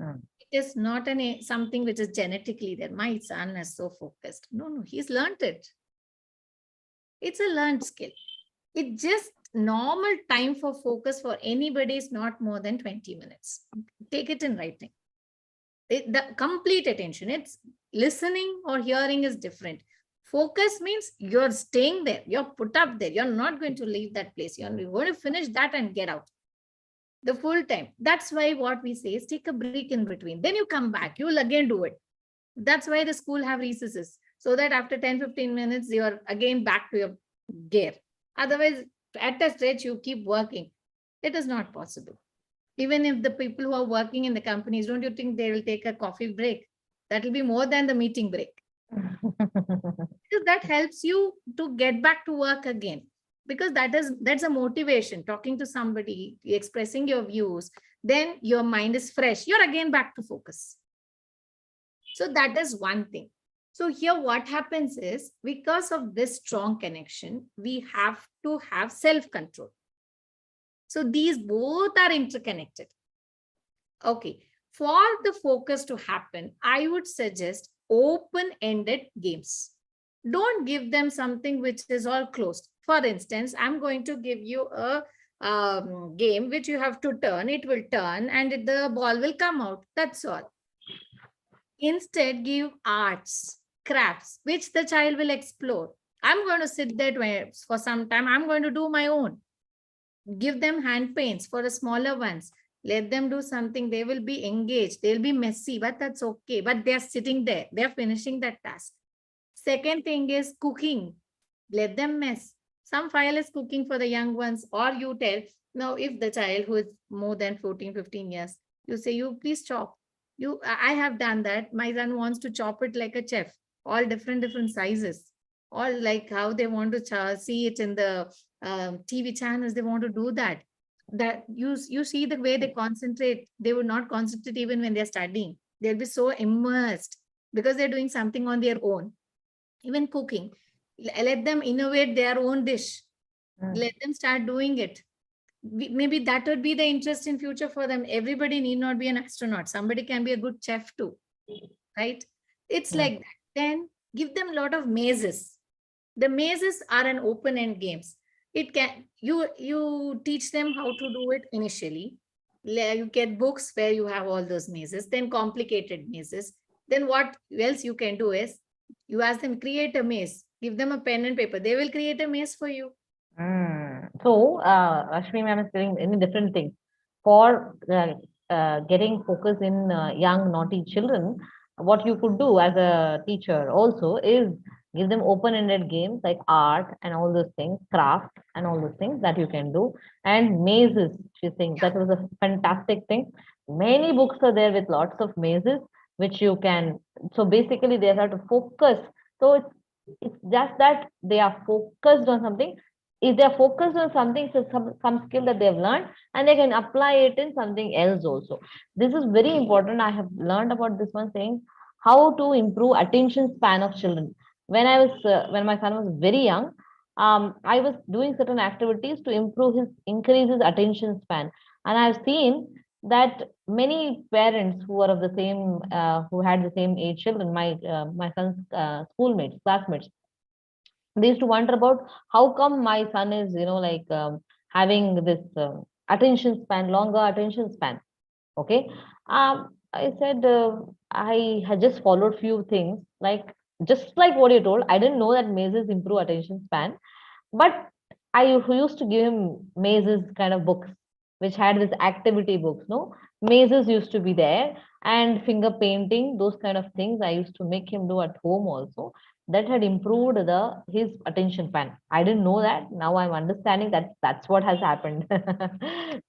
Mm. It is not something which is genetically there. My son is so focused. No, no, he's learned it. It's a learned skill. It just normal time for focus for anybody is not more than 20 minutes. Take it in writing. The complete attention. It's listening or hearing is different. Focus means you're staying there. You're put up there. You're not going to leave that place. You're going to finish that and get out. The full time. That's why what we say is take a break in between. Then you come back. You will again do it. That's why the school have recesses. So that after 10-15 minutes, you're again back to your gear. Otherwise, at a stretch, you keep working. It is not possible. Even if the people who are working in the companies, don't you think they will take a coffee break? That will be more than the meeting break. Because that helps you to get back to work again, because that's a motivation. Talking to somebody, expressing your views, then your mind is fresh, you're again back to focus. So that is one thing. So here what happens is, because of this strong connection, we have to have self control. So these both are interconnected. Okay, for the focus to happen, I would suggest open-ended games. Don't give them something which is all closed. For instance, I'm going to give you a game which you have to turn, it will turn and the ball will come out. That's all. Instead, give arts, crafts, which the child will explore. I'm going to sit there for some time. I'm going to do my own. Give them hand paints for the smaller ones. Let them do something. They will be engaged. They'll be messy, but that's okay. But they're sitting there. They're finishing that task. Second thing is cooking. Let them mess. Some file is cooking for the young ones, or you tell, now if the child who is more than 14, 15 years, you say, you please chop. I have done that. My son wants to chop it like a chef, all different sizes, all like how they want to see it in the TV channels. They want to do that. That you see the way they concentrate. They would not concentrate even when they're studying. They'll be so immersed because they're doing something on their own. Even cooking, let them innovate their own dish. Let them start doing it. Maybe that would be the interest in future for them. Everybody need not be an astronaut. Somebody can be a good chef too, right? It's like that. Then give them a lot of mazes. The mazes are an open-end games. It can you teach them how to do it initially. You get books where you have all those mazes, then complicated mazes. Then what else you can do is, you ask them, create a maze. Give them a pen and paper. They will create a maze for you. So, Ashmi ma'am is saying many different things. For getting focus in young naughty children, what you could do as a teacher also is give them open-ended games like art and all those things, craft and all those things that you can do. And mazes, she thinks that was a fantastic thing. Many books are there with lots of mazes, which you can, so basically they have to focus. So it's just that they are focused on something. If they're focused on something, so some skill that they've learned, and they can apply it in something else also. This is very important. I have learned about this one, saying how to improve attention span of children. When my son was very young, I was doing certain activities to increase his attention span, and I've seen that many parents who are of the same who had the same age children, my son's schoolmates, classmates, they used to wonder about how come my son is like having this attention span, longer attention span. Okay. I said I had just followed few things, like just like what you told. I didn't know that mazes improve attention span, but I used to give him mazes kind of books, which had this activity books. No, mazes used to be there, and finger painting, those kind of things. I used to make him do at home also. That had improved his attention span. I didn't know that. Now I'm understanding that that's what has happened.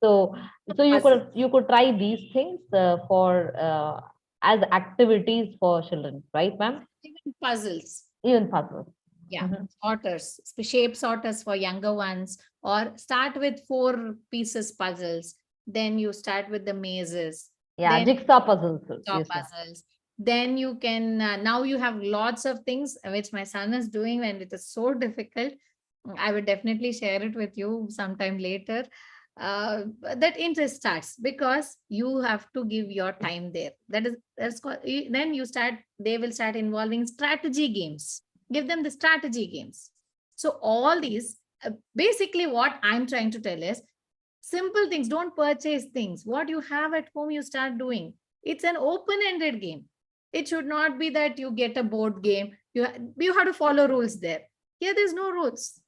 so so you could try these things for as activities for children, right, ma'am? Even puzzles. Even puzzles. Yeah, sorters, shape sorters for younger ones, or start with 4 pieces puzzles. Then you start with the mazes. Yeah, Then jigsaw puzzles. jigsaw Yes, ma'am. puzzles. Then you can, now you have lots of things which my son is doing, and it is so difficult. I would definitely share it with you sometime later. That interest starts because you have to give your time there. That's called, then you start, they will start involving strategy games. Give them the strategy games. So all these, basically what I'm trying to tell is, simple things, don't purchase things. What you have at home, you start doing. It's an open-ended game. It should not be that you get a board game. You have to follow rules there. Here, there's no rules.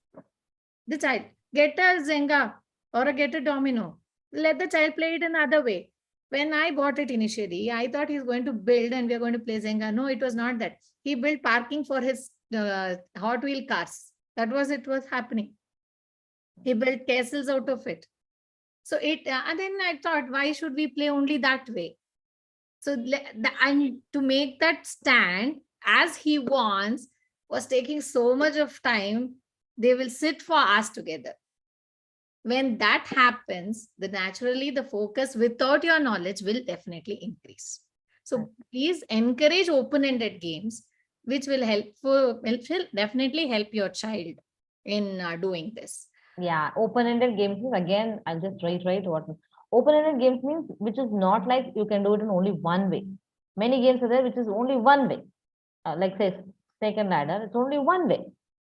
The child, get a Zynga or get a domino. Let the child play it another way. When I bought it initially, I thought he's going to build and we're going to play Zynga. No, it was not that. He built parking for his Hot Wheel cars. That was it was happening. He built castles out of it. So and then I thought, why should we play only that way? So and to make that stand, as he wants was taking so much of time, they will sit for hours together. When that happens, the naturally the focus without your knowledge will definitely increase. So please encourage open-ended games, which will will definitely help your child in doing this. Yeah, open-ended games means, again, I'll just reiterate what open-ended games means, which is not like you can do it in only one way. Many games are there which is only one way. Like say snake and ladder, it's only one way.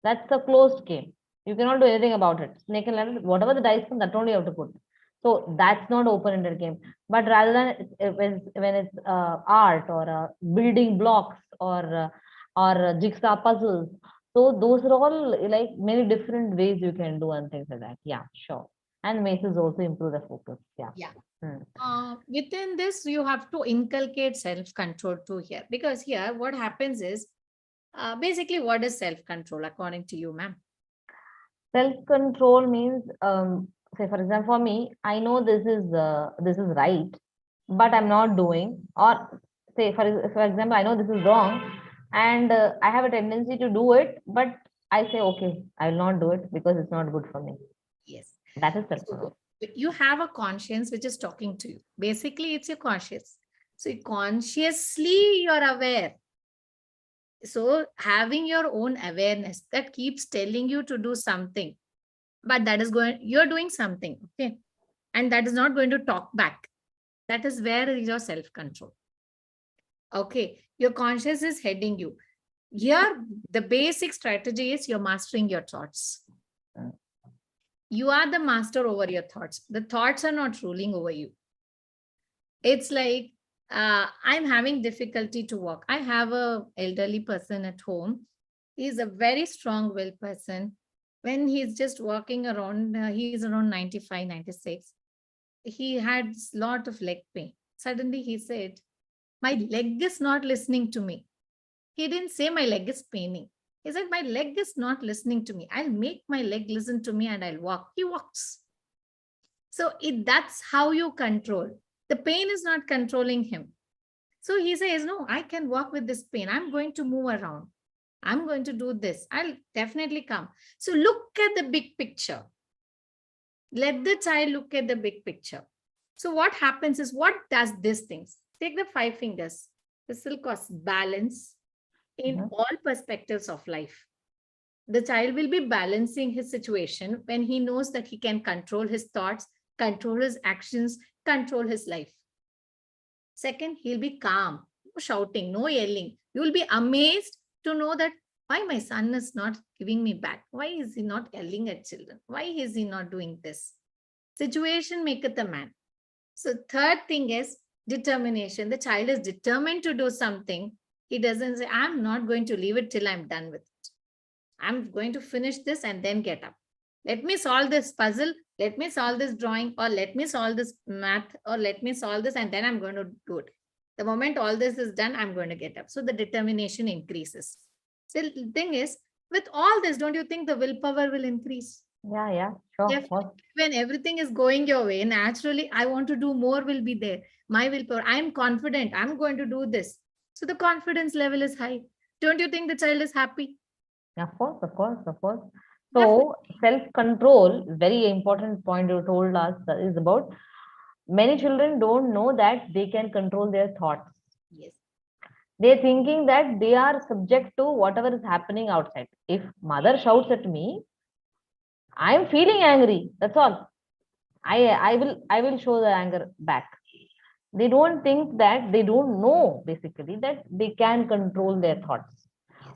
That's a closed game. You cannot do anything about it. Snake and ladder, whatever the dice come, that only you have to put. So that's not open-ended game. But rather than when it's art or building blocks or jigsaw puzzles, so those are all like many different ways you can do and things like that. Yeah, sure. And mazes also improve the focus. Yeah. Yeah. Hmm. Within this, you have to inculcate self-control too here, because here what happens is basically what is self-control according to you, ma'am? Self-control means, say for example, for me, I know this is right, but I'm not doing. Or say for example, I know this is wrong, and I have a tendency to do it, but I say okay, I will not do it because it's not good for me. Yes. That is So self-control. you have a conscience which is talking to you. Basically, it's your conscious. So consciously you're aware. So having your own awareness that keeps telling you to do something, but that is going, you're doing something, okay? And that is not going to talk back. That is where is your self-control. Okay, your conscious is heading you. Here, the basic strategy is you're mastering your thoughts. You are the master over your thoughts. The thoughts are not ruling over you. It's like I'm having difficulty to walk. I have a elderly person at home. He's a very strong-willed person. When he's just walking around, he's around 95, 96. He had a lot of leg pain. Suddenly he said, my leg is not listening to me. He didn't say my leg is paining. He said, my leg is not listening to me. I'll make my leg listen to me and I'll walk. He walks. So that's how you control. The pain is not controlling him. So he says, no, I can walk with this pain. I'm going to move around. I'm going to do this. I'll definitely come. So look at the big picture. Let the child look at the big picture. So what happens is, what does these things? Take the 5 fingers. This will cause balance in all perspectives of life. The child will be balancing his situation when he knows that he can control his thoughts, control his actions, control his life. Second, he'll be calm, no shouting, no yelling. You will be amazed to know that why my son is not giving me back? Why is he not yelling at children? Why is he not doing this? Situation maketh a man. So third thing is determination. The child is determined to do something. He doesn't say, I'm not going to leave it till I'm done with it. I'm going to finish this and then get up. Let me solve this puzzle. Let me solve this drawing, or let me solve this math, or let me solve this and then I'm going to do it. The moment all this is done, I'm going to get up. So the determination increases. So the thing is, with all this, don't you think the willpower will increase? Yeah, sure. Definitely, when everything is going your way, naturally, I want to do more will be there. My willpower, I'm confident, I'm going to do this. So the confidence level is high. Don't you think the child is happy? Of course, of course, of course. Definitely. So self-control, very important point you told us is about many children don't know that they can control their thoughts. Yes. They're thinking that they are subject to whatever is happening outside. If mother shouts at me, I'm feeling angry. That's all. I will show the anger back. They don't think that, they don't know basically that they can control their thoughts.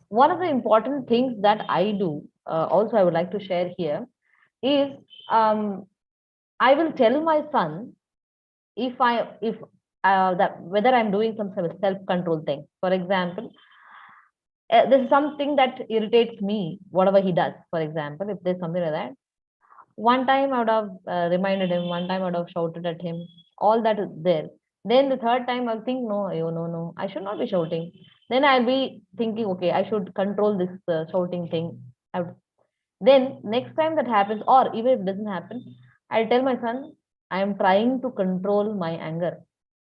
One of the important things that I do, also I would like to share here, is I will tell my son if that whether I'm doing some sort of self-control thing. For example, this is something that irritates me, whatever he does. For example, if there's something like that, one time I would have reminded him, one time I would have shouted at him, all that is there. Then the third time I'll think, no, no, I should not be shouting. Then I'll be thinking, okay, I should control this shouting thing. Then next time that happens, or even if it doesn't happen, I'll tell my son, I am trying to control my anger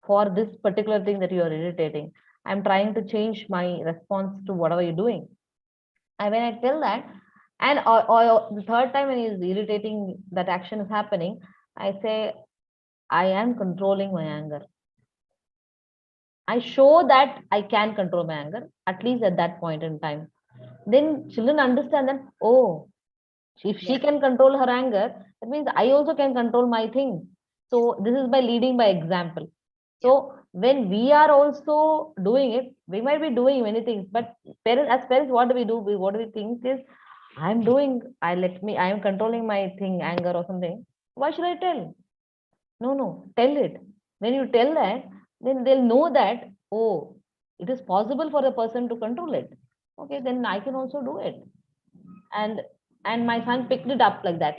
for this particular thing that you are irritating. I'm trying to change my response to whatever you're doing. And when I tell that, and or the third time when he's irritating, that action is happening, I say, I am controlling my anger. I show that I can control my anger, at least at that point in time. Then children understand that, oh, if she Yeah. can control her anger, that means I also can control my thing. So this is by leading by example. Yeah. So when we are also doing it, we might be doing many things, but parents, as parents, what do we do? What do we think is, I'm doing, I am controlling my thing, anger or something. Why should I tell? No, no, tell it. When you tell that, then they'll know that, oh, it is possible for a person to control it. Okay, then I can also do it. And my son picked it up like that.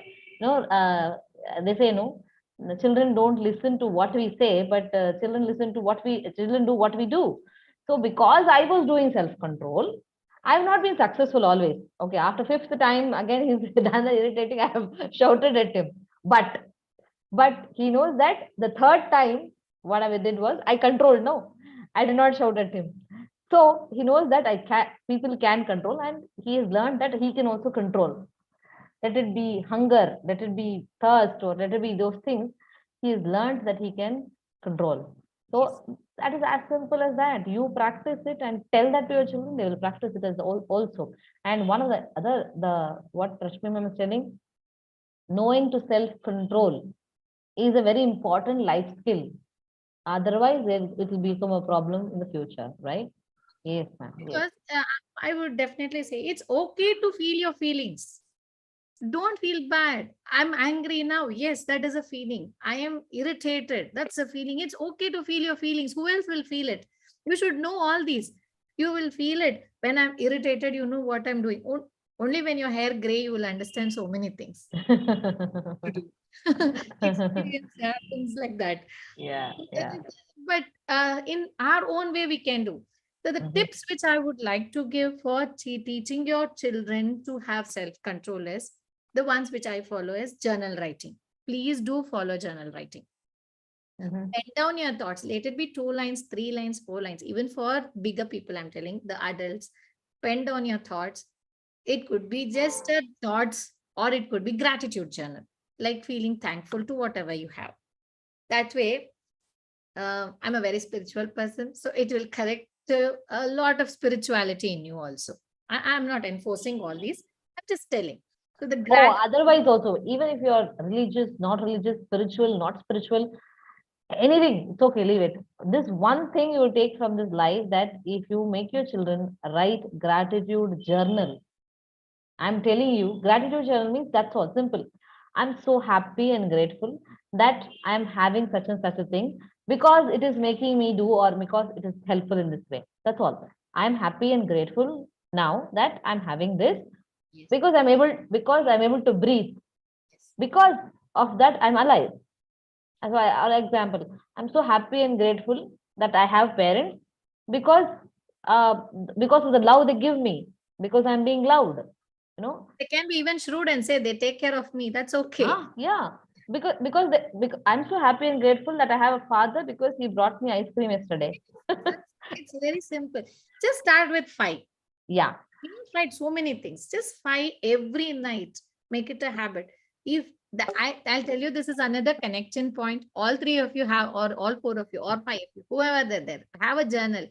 They say, no, the children don't listen to what we say, but children do what we do. So because I was doing self control, I've not been successful always. Okay, after fifth time again he's done the irritating, I have shouted at him. But he knows that the third time what I did was I controlled. No, I did not shout at him. So he knows that people can control, and he has learned that he can also control. Let it be hunger, let it be thirst, or let it be those things. He has learned that he can control. Yes. So that is as simple as that. You practice it and tell that to your children; they will practice it as also. And one of the what Rashmi ma'am is telling, knowing to self control is a very important life skill. Otherwise, it will become a problem in the future, right? Yes, ma'am. Yes. Because I would definitely say it's okay to feel your feelings. Don't feel bad. I'm angry now. Yes, that is a feeling. I am irritated. That's a feeling. It's okay to feel your feelings. Who else will feel it? You should know all these. You will feel it. When I'm irritated, you know what I'm doing. Only when your hair gray, you will understand so many things. Experience happens like that. Yeah, yeah. But in our own way, we can do. So the Mhm. tips which I would like to give for teaching your children to have self-control is the ones which I follow is journal writing. Please do follow journal writing. Mhm. Pen down your thoughts. Let it be 2 lines, 3 lines, 4 lines. Even for bigger people, I'm telling the adults, pen down your thoughts. It could be just thoughts, or it could be gratitude journal, like feeling thankful to whatever you have. That way, I'm a very spiritual person, so it will correct a lot of spirituality in you also. I'm not enforcing all these. I'm just telling. So the Oh, gratitude. otherwise also, even if you're religious, spiritual, not spiritual, anything, it's okay, leave it. This one thing you will take from this life, that if you make your children write gratitude journal, I'm telling you, gratitude journal means that's all simple. I'm so happy and grateful that I'm having such and such a thing because it is making me do, or because it is helpful in this way. That's all. I'm happy and grateful now that I'm having this Yes, because I'm able to breathe. yes. Because of that, I'm alive. As an example, I'm so happy and grateful that I have parents because uh, because of the love they give me, because I'm being loved. You know, They can be even shrewd and say they take care of me. That's okay. yeah. Because I'm so happy and grateful that I have a father because he brought me ice cream yesterday. It's very simple. Just start with 5. Yeah. You don't write so many things. Just 5 every night. Make it a habit. If I'll tell you, this is another connection point. All 3 of you have, or all 4 of you, or 5 of you, whoever they're there, have a journal.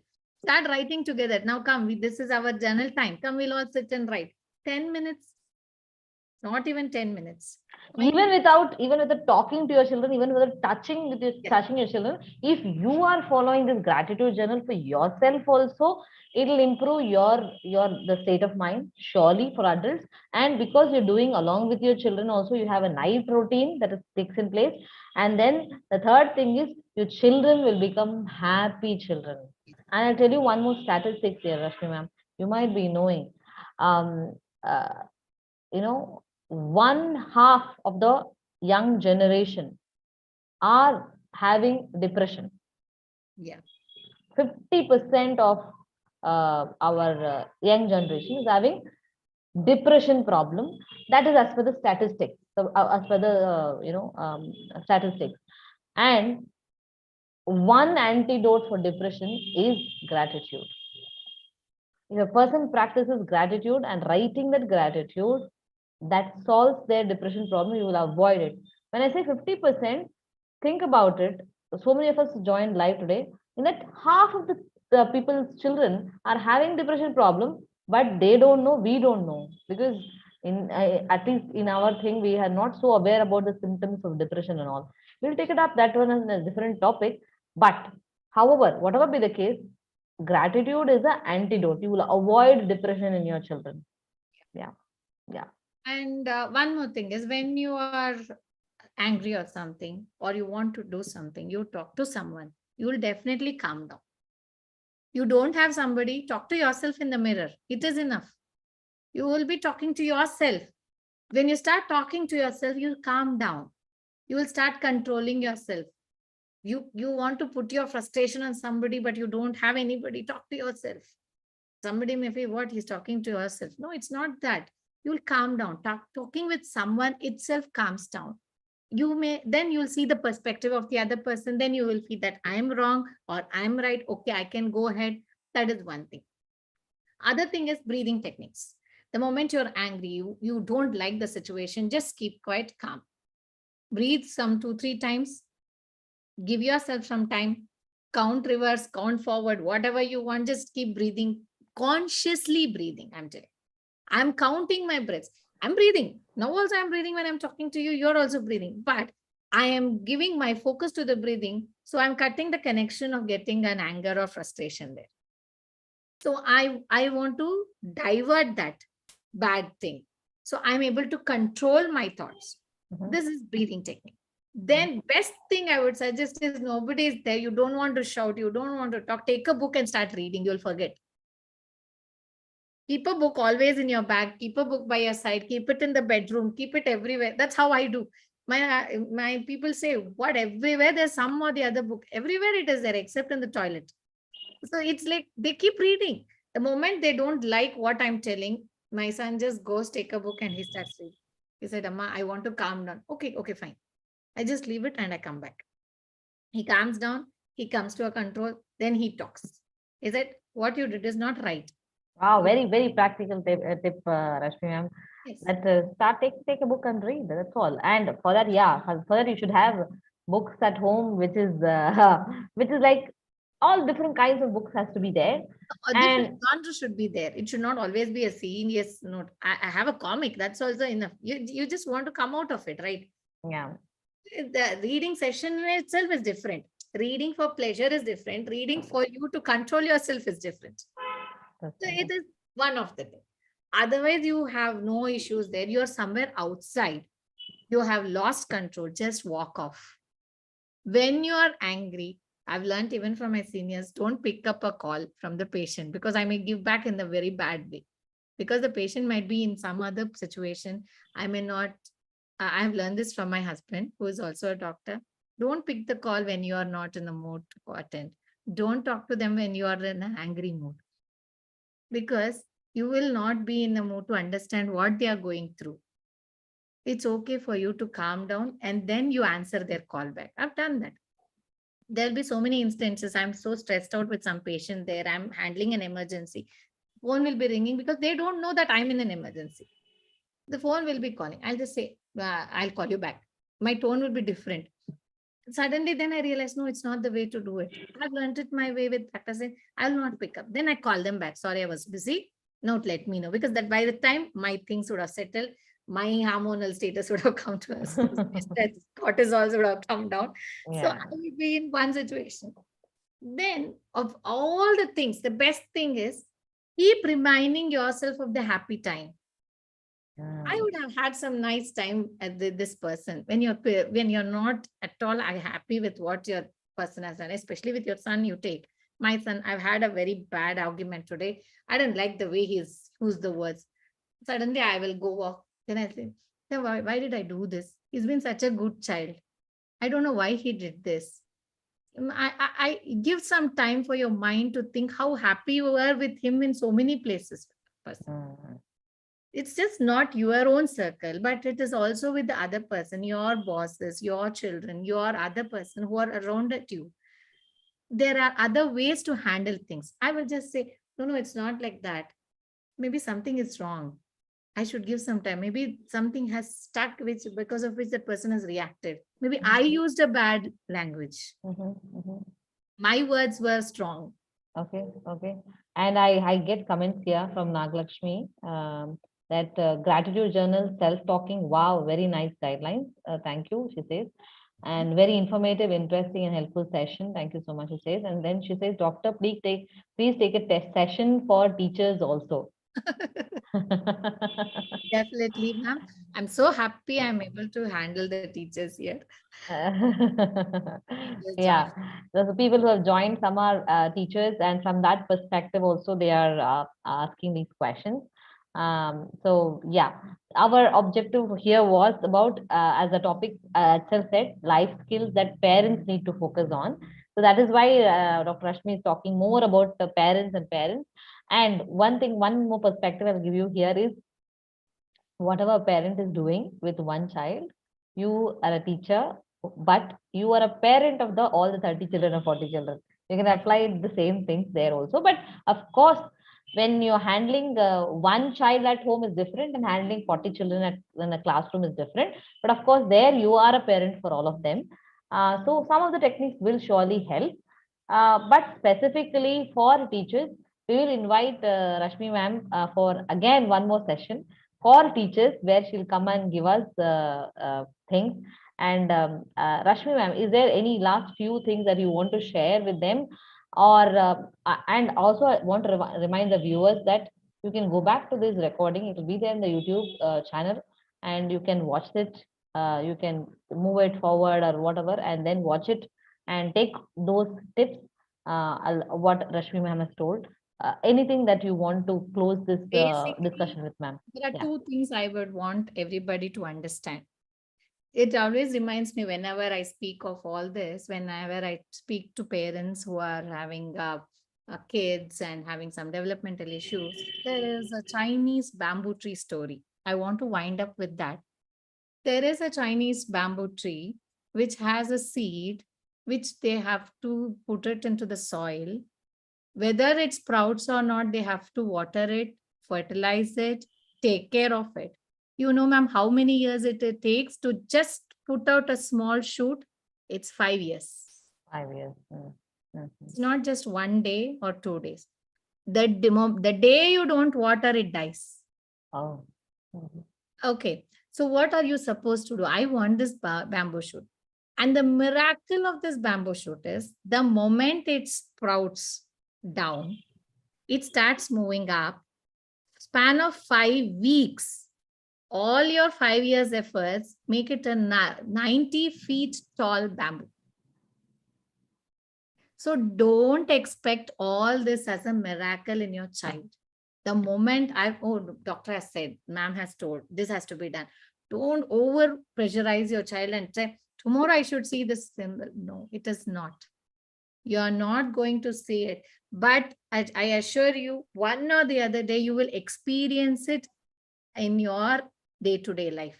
Start writing together. Now come, this is our journal time. Come, we'll all sit and write. 10 minutes, not even 10 minutes. Even without talking to your children, even without Yeah. touching your children, if you are following this gratitude journal for yourself also, it'll improve your the state of mind, surely, for adults. And because you're doing along with your children also, you have a night routine that is takes in place. And then the third thing is, your children will become happy children. And I'll tell you one more statistics here, Rashmi ma'am, you might be knowing. um uh, you know, one half of the young generation are having depression. Yeah. 50% of our young generation is having depression problem. That is as per the statistics. So as per the statistics. And one antidote for depression is gratitude. If a person practices gratitude and writing that gratitude, that solves their depression problem, you will avoid it. When I say 50%, think about it. So many of us joined live today. In that, half of the people's children are having depression problem, but they don't know, we don't know. Because in at least in our thing, we are not so aware about the symptoms of depression and all. We'll take it up that one as a different topic. But however, whatever be the case, gratitude is an antidote. You will avoid depression in your children. Yeah. Yeah. And one more thing is, when you are angry or something, or you want to do something, you talk to someone, you will definitely calm down. You don't have somebody, talk to yourself in the mirror. It is enough. You will be talking to yourself. When you start talking to yourself, you calm down. You will start controlling yourself. You want to put your frustration on somebody, but you don't have anybody. Talk to yourself. Somebody may feel, what, he's talking to yourself. No, it's not that. You'll calm down. Talking with someone itself calms down. Then you'll see the perspective of the other person. Then you will feel that I'm wrong or I'm right. Okay, I can go ahead. That is one thing. Other thing is breathing techniques. The moment you're angry, you don't like the situation, just keep quiet, calm. Breathe some 2-3 times. Give yourself some time. Count reverse, count forward, whatever you want. Just keep breathing, consciously breathing. I'm counting my breaths. I'm breathing. Now also I'm breathing when I'm talking to you. You're also breathing. But I am giving my focus to the breathing. So I'm cutting the connection of getting an anger or frustration there. So I want to divert that bad thing. So I'm able to control my thoughts. This is breathing technique. Then best thing I would suggest is, nobody is there. You don't want to shout. You don't want to talk. Take a book and start reading. You'll forget. Keep a book always in your bag. Keep a book by your side. Keep it in the bedroom. Keep it everywhere. That's how I do. My people say, what, everywhere there's some or the other book. Everywhere it is there except in the toilet. So it's like they keep reading. The moment they don't like what I'm telling, my son just goes, take a book and he starts reading. He said, Amma, I want to calm down. Okay, fine. I just leave it and I come back. He calms down. He comes to a control. Then he talks. He said, what you did is not right. Wow, very, very practical tip, Rashmi ma'am. Yes. That take a book and read. That's all. And for that, yeah, for that you should have books at home, which is which is like all different kinds of books has to be there. A different genre should be there. It should not always be a serious note. I have a comic. That's also enough. You just want to come out of it, right? Yeah. The reading session itself is different. Reading for pleasure is different. Reading for you to control yourself is different. So it is one of the things. Otherwise, you have no issues there. You're somewhere outside. You have lost control. Just walk off. When you are angry, I've learned even from my seniors, don't pick up a call from the patient, because I may give back in the very bad way. Because the patient might be in some other situation. I may not. I have learned this from my husband, who is also a doctor. Don't pick the call when you are not in the mood to attend. Don't talk to them when you are in an angry mood, because you will not be in the mood to understand what they are going through. It's okay for you to calm down and then you answer their call back. I've done that. There'll be so many instances. I'm so stressed out with some patient there. I'm handling an emergency. Phone will be ringing because they don't know that I'm in an emergency. The phone will be calling. I'll just say, I'll call you back. My tone will be different. Suddenly, then I realized, no, it's not the way to do it. I've learned it my way with practicing. I'll not pick up. Then I call them back. Sorry, I was busy. Don't let me know. Because that by the time my things would have settled, my hormonal status would have come to us. Cortisol would have come down. Yeah. So I will be in one situation. Then of all the things, the best thing is keep reminding yourself of the happy time. I would have had some nice time at this person. When you're not at all happy with what your person has done, especially with your son, you take. My son, I've had a very bad argument today. I don't like the way he's used the words. Suddenly I will go walk. Then I say, why did I do this? He's been such a good child. I don't know why he did this. I give some time for your mind to think how happy you were with him in so many places. It's just not your own circle, but it is also with the other person, your bosses, your children, your other person who are around at you. there are other ways to handle things. I will just say, no, it's not like that. Maybe something is wrong. I should give some time. Maybe something has stuck, which because of which that person has reacted. Maybe I used a bad language. My words were strong. Okay, okay. And I get comments here from Naglakshmi that gratitude journal, self-talking, wow, very nice guidelines. Thank you, she says. And very informative, interesting, and helpful session. Thank you so much, she says. And then she says, Doctor, please take a test session for teachers also. Definitely, ma'am. I'm so happy I'm able to handle the teachers here. Yeah, the people who have joined, some are teachers, and from that perspective also they are asking these questions. So yeah, our objective here was about, as the topic itself said, life skills that parents need to focus on. So that is why Dr. Rashmi is talking more about the parents and parents. And one more perspective I'll give you here is, whatever a parent is doing with one child, you are a teacher, but you are a parent of the all the 30 children or 40 children. You can apply the same things there also. But of course, when you're handling one child at home is different, and handling 40 children in a classroom is different. But of course, there you are a parent for all of them. So some of the techniques will surely help. But specifically for teachers, we will invite Rashmi ma'am for again one more session for teachers, where she'll come and give us things. And Rashmi ma'am, is there any last few things that you want to share with them? Or and also I want to remind the viewers that you can go back to this recording. It will be there in the YouTube channel, and you can watch it. You can move it forward or whatever, and then watch it and take those tips. What Rashmi ma'am has told. Anything that you want to close this Basically, discussion with, ma'am? there are Yeah. two things I would want everybody to understand. It always reminds me whenever I speak of all this, whenever I speak to parents who are having kids and having some developmental issues, there is a Chinese bamboo tree story. I want to wind up with that. There is a Chinese bamboo tree which has a seed which they have to put it into the soil. Whether it sprouts or not, they have to water it, fertilize it, take care of it. You know, ma'am, how many years it takes to just put out a small shoot? It's 5 years. 5 years. It's not just 1 day or 2 days. The day you don't water, it dies. Oh. Okay. So what are you supposed to do? I want this bamboo shoot. And the miracle of this bamboo shoot is the moment it sprouts down, it starts moving up. Span of 5 weeks, all your 5 years efforts make it a 90 feet tall bamboo. So don't expect all this as a miracle in your child. The moment doctor has said, ma'am has told, this has to be done. Don't over pressurize your child and say, tomorrow I should see this symbol. No, it is not. You are not going to see it. But I assure you, one or the other day, you will experience it in your day-to-day life.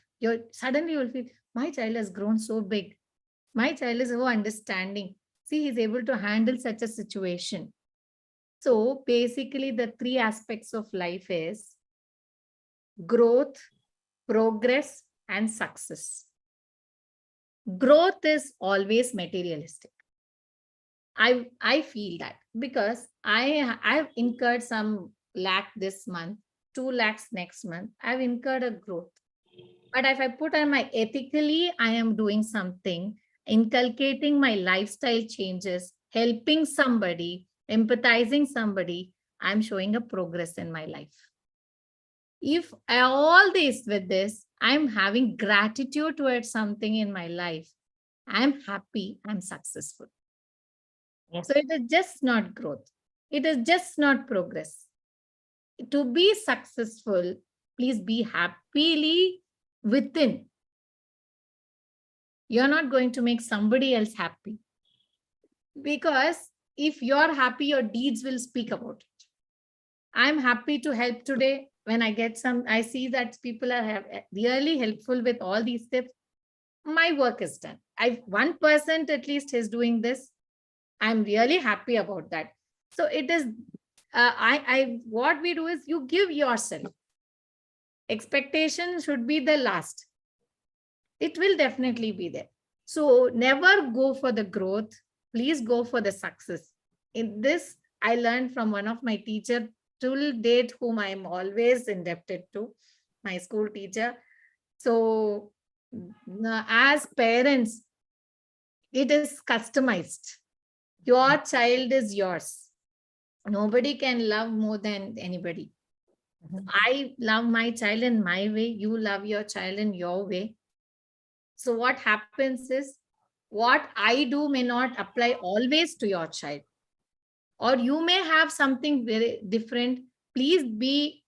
Suddenly you will feel, my child has grown so big. My child is so understanding. See, he's able to handle such a situation. So basically, the three aspects of life is growth, progress, and success. Growth is always materialistic. I feel that because I've incurred some lakh this month, 2 lakhs next month. I've incurred a growth. But if I put on my ethically, I am doing something, inculcating my lifestyle changes, helping somebody, empathizing somebody, I'm showing a progress in my life. If all this with this, I'm having gratitude towards something in my life, I'm happy, I'm successful. Yes. So it is just not growth. It is just not progress. To be successful, please be happily within. You're not going to make somebody else happy. Because if you're happy, your deeds will speak about it. I'm happy to help today. When I get I see that people are really helpful with all these tips. My work is done. 1% at least is doing this. I'm really happy about that. So it is, what we do is you give yourself. Expectation should be the last. It will definitely be there. So never go for the growth. Please go for the success. In this, I learned from one of my teacher till date, whom I am always indebted to, my school teacher. So as parents, it is customized. Your child is yours. Nobody can love more than anybody. Mhm. I love my child in my way. You love your child in your way. So what happens is, what I do may not apply always to your child, or you may have something very different. Please be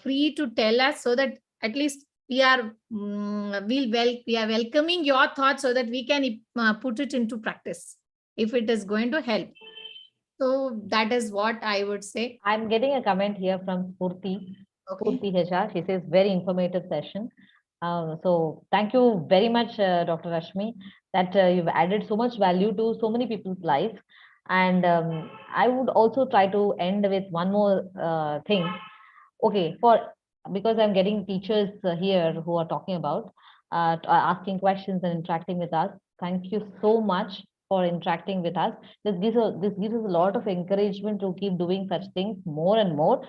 free to tell us, so that at least we are we are welcoming your thoughts, so that we can put it into practice if it is going to help. So that is what I would say. I'm getting a comment here from Okay. Spurti HR. She says very informative session. So thank you very much, Dr. Rashmi, that you've added so much value to so many people's life. And I would also try to end with one more thing. Okay, because I'm getting teachers here who are talking about asking questions and interacting with us. Thank you so much for interacting with us. This gives us a lot of encouragement to keep doing such things more and more.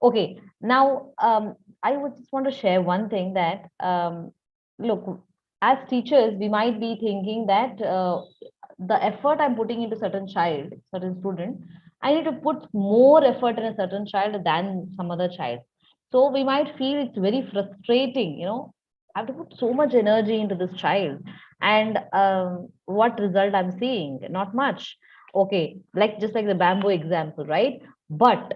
Okay, now I would just want to share one thing that look, as teachers, we might be thinking that the effort I'm putting into certain student, I need to put more effort in a certain child than some other child. So we might feel it's very frustrating, I have to put so much energy into this child. And what result I'm seeing? Not much. Okay, like just like the bamboo example, right? But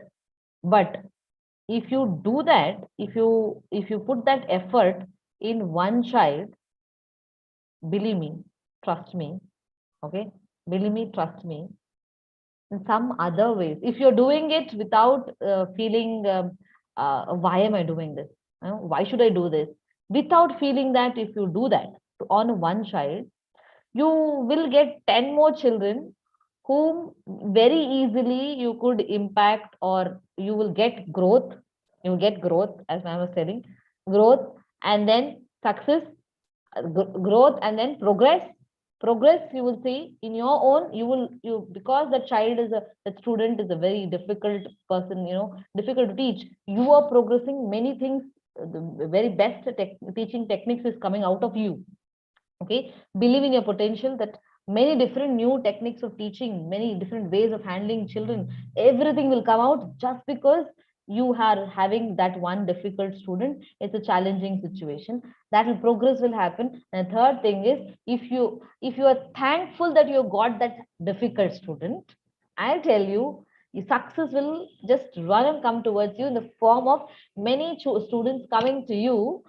if you do that, if you put that effort in one child, believe me, trust me, okay, believe me, trust me, in some other ways, if you're doing it without feeling why am I doing this, why should I do this, without feeling that, if you do that on one child, you will get 10 more children whom very easily you could impact, or you will get growth. You will get growth, as I was telling, growth, and then success, growth, and then progress you will see in your own. You because the child is a the student is a very difficult person, difficult to teach. You are progressing many things. The very best teaching techniques is coming out of you. Okay, believe in your potential, that many different new techniques of teaching, many different ways of handling children, everything will come out, just because you are having that one difficult student. It's a challenging situation, that will progress will happen. And the third thing is, if you are thankful that you got that difficult student, I'll tell you, your success will just run and come towards you in the form of many students coming to you.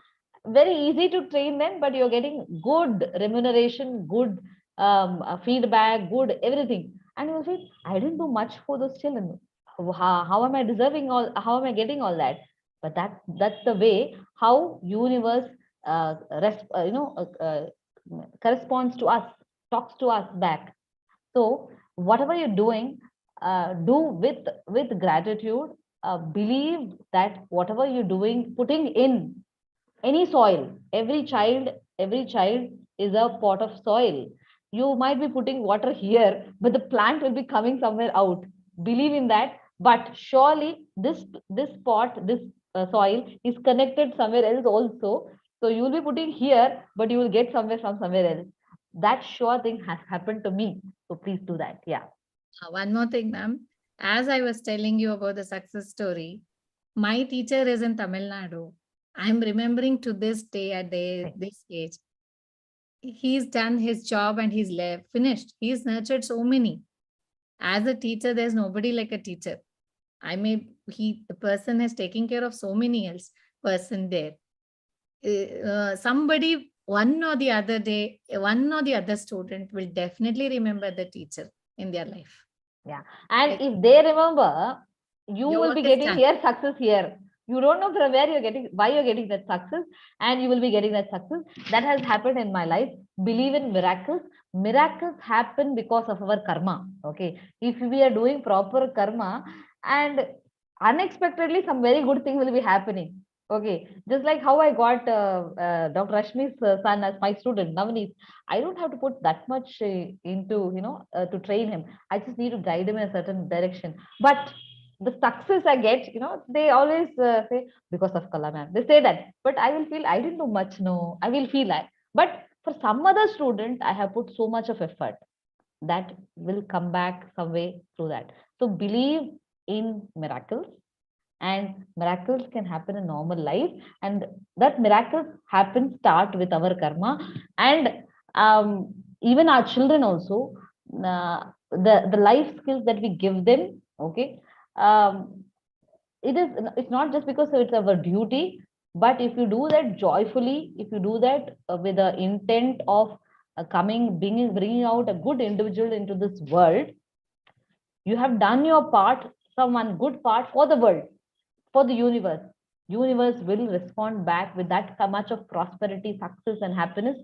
Very easy to train them, but you're getting good remuneration, good feedback, good everything. And you'll say, I didn't do much for those children. How am I deserving how am I getting all that? But that's the way how universe corresponds to us, talks to us back. So whatever you're doing, do with gratitude. Believe that whatever you're doing, putting in any soil, every child is a pot of soil. You might be putting water here, but the plant will be coming somewhere out. Believe in that. But surely this pot, this soil is connected somewhere else also. So you will be putting here, but you will get somewhere from somewhere else. That sure thing has happened to me. So please do that. Yeah. One more thing, ma'am. As I was telling you about the success story, my teacher is in Tamil Nadu. I'm remembering to this day at this age. He's done his job and he's left, finished. He's nurtured so many. As a teacher, there's nobody like a teacher. The person is taking care of so many else person there. Somebody, one or the other day, one or the other student will definitely remember the teacher in their life. Yeah. And if they remember, you Your will work be is getting done. here success here. You don't know from where you're getting, why you're getting that success, and you will be getting that success. That has happened in my life. Believe in miracles. Miracles happen because of our karma. Okay. If we are doing proper karma, and unexpectedly some very good thing will be happening. Okay. Just like how I got Dr. Rashmi's son as my student, Navneet. I don't have to put that much into, to train him. I just need to guide him in a certain direction. But the success I get, they always say because of Kala ma'am. They say that, but I will feel I didn't do much. No, I will feel like. But for some other student, I have put so much of effort that will come back some way through that. So believe in miracles, and miracles can happen in normal life, and that miracles happen start with our karma, and even our children also. The life skills that we give them, okay, um, it's not just because it's our duty, but if you do that joyfully, if you do that with the intent of bringing out a good individual into this world, you have done your part, some one good part for the world, for the universe will respond back with that much of prosperity, success and happiness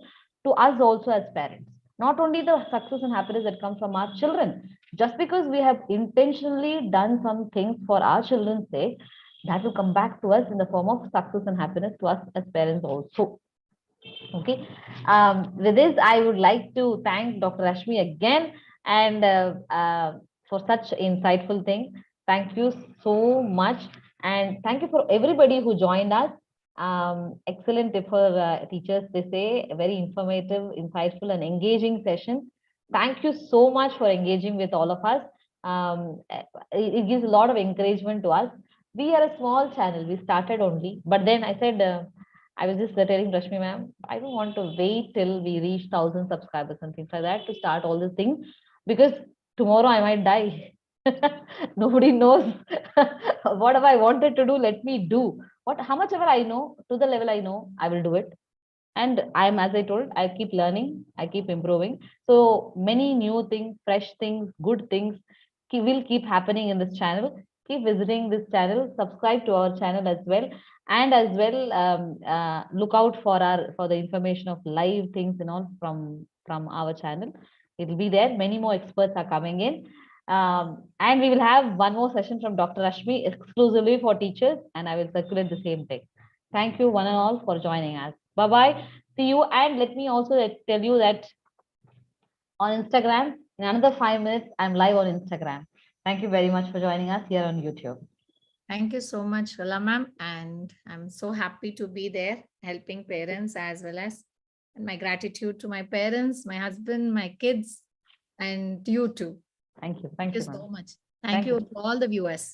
to us also as parents. Not only the success and happiness that comes from our children, just because we have intentionally done some things for our children's sake, that will come back to us in the form of success and happiness to us as parents also. Okay. With this, I would like to thank Dr. Rashmi again, and for such insightful thing. Thank you so much. And thank you for everybody who joined us. Excellent for teachers, they say, a very informative, insightful, and engaging session. Thank you so much for engaging with all of us. It gives a lot of encouragement to us. We are a small channel. We started only, but then I said, I was just telling Rashmi ma'am, I don't want to wait till we reach 1,000 subscribers and things like that to start all these things, because tomorrow I might die. Nobody knows. Whatever I wanted to do, let me do. How much ever I know, to the level I know, I will do it. And I'm, as I told, I keep learning, I keep improving. So many new things, fresh things, good things will keep happening in this channel. Keep visiting this channel, subscribe to our channel as well, and as well look out for the information of live things and all from our channel. It will be there. Many more experts are coming in. And we will have one more session from Dr. Rashmi exclusively for teachers, and I will circulate the same thing. Thank you one and all for joining us. Bye-bye. See you. And let me also tell you that on Instagram, in another 5 minutes, I'm live on Instagram. Thank you very much for joining us here on YouTube. Thank you so much, Kala ma'am. And I'm so happy to be there helping parents as well as, and my gratitude to my parents, my husband, my kids, and you too. Thank you. Thank you so much. Thank you to all the viewers.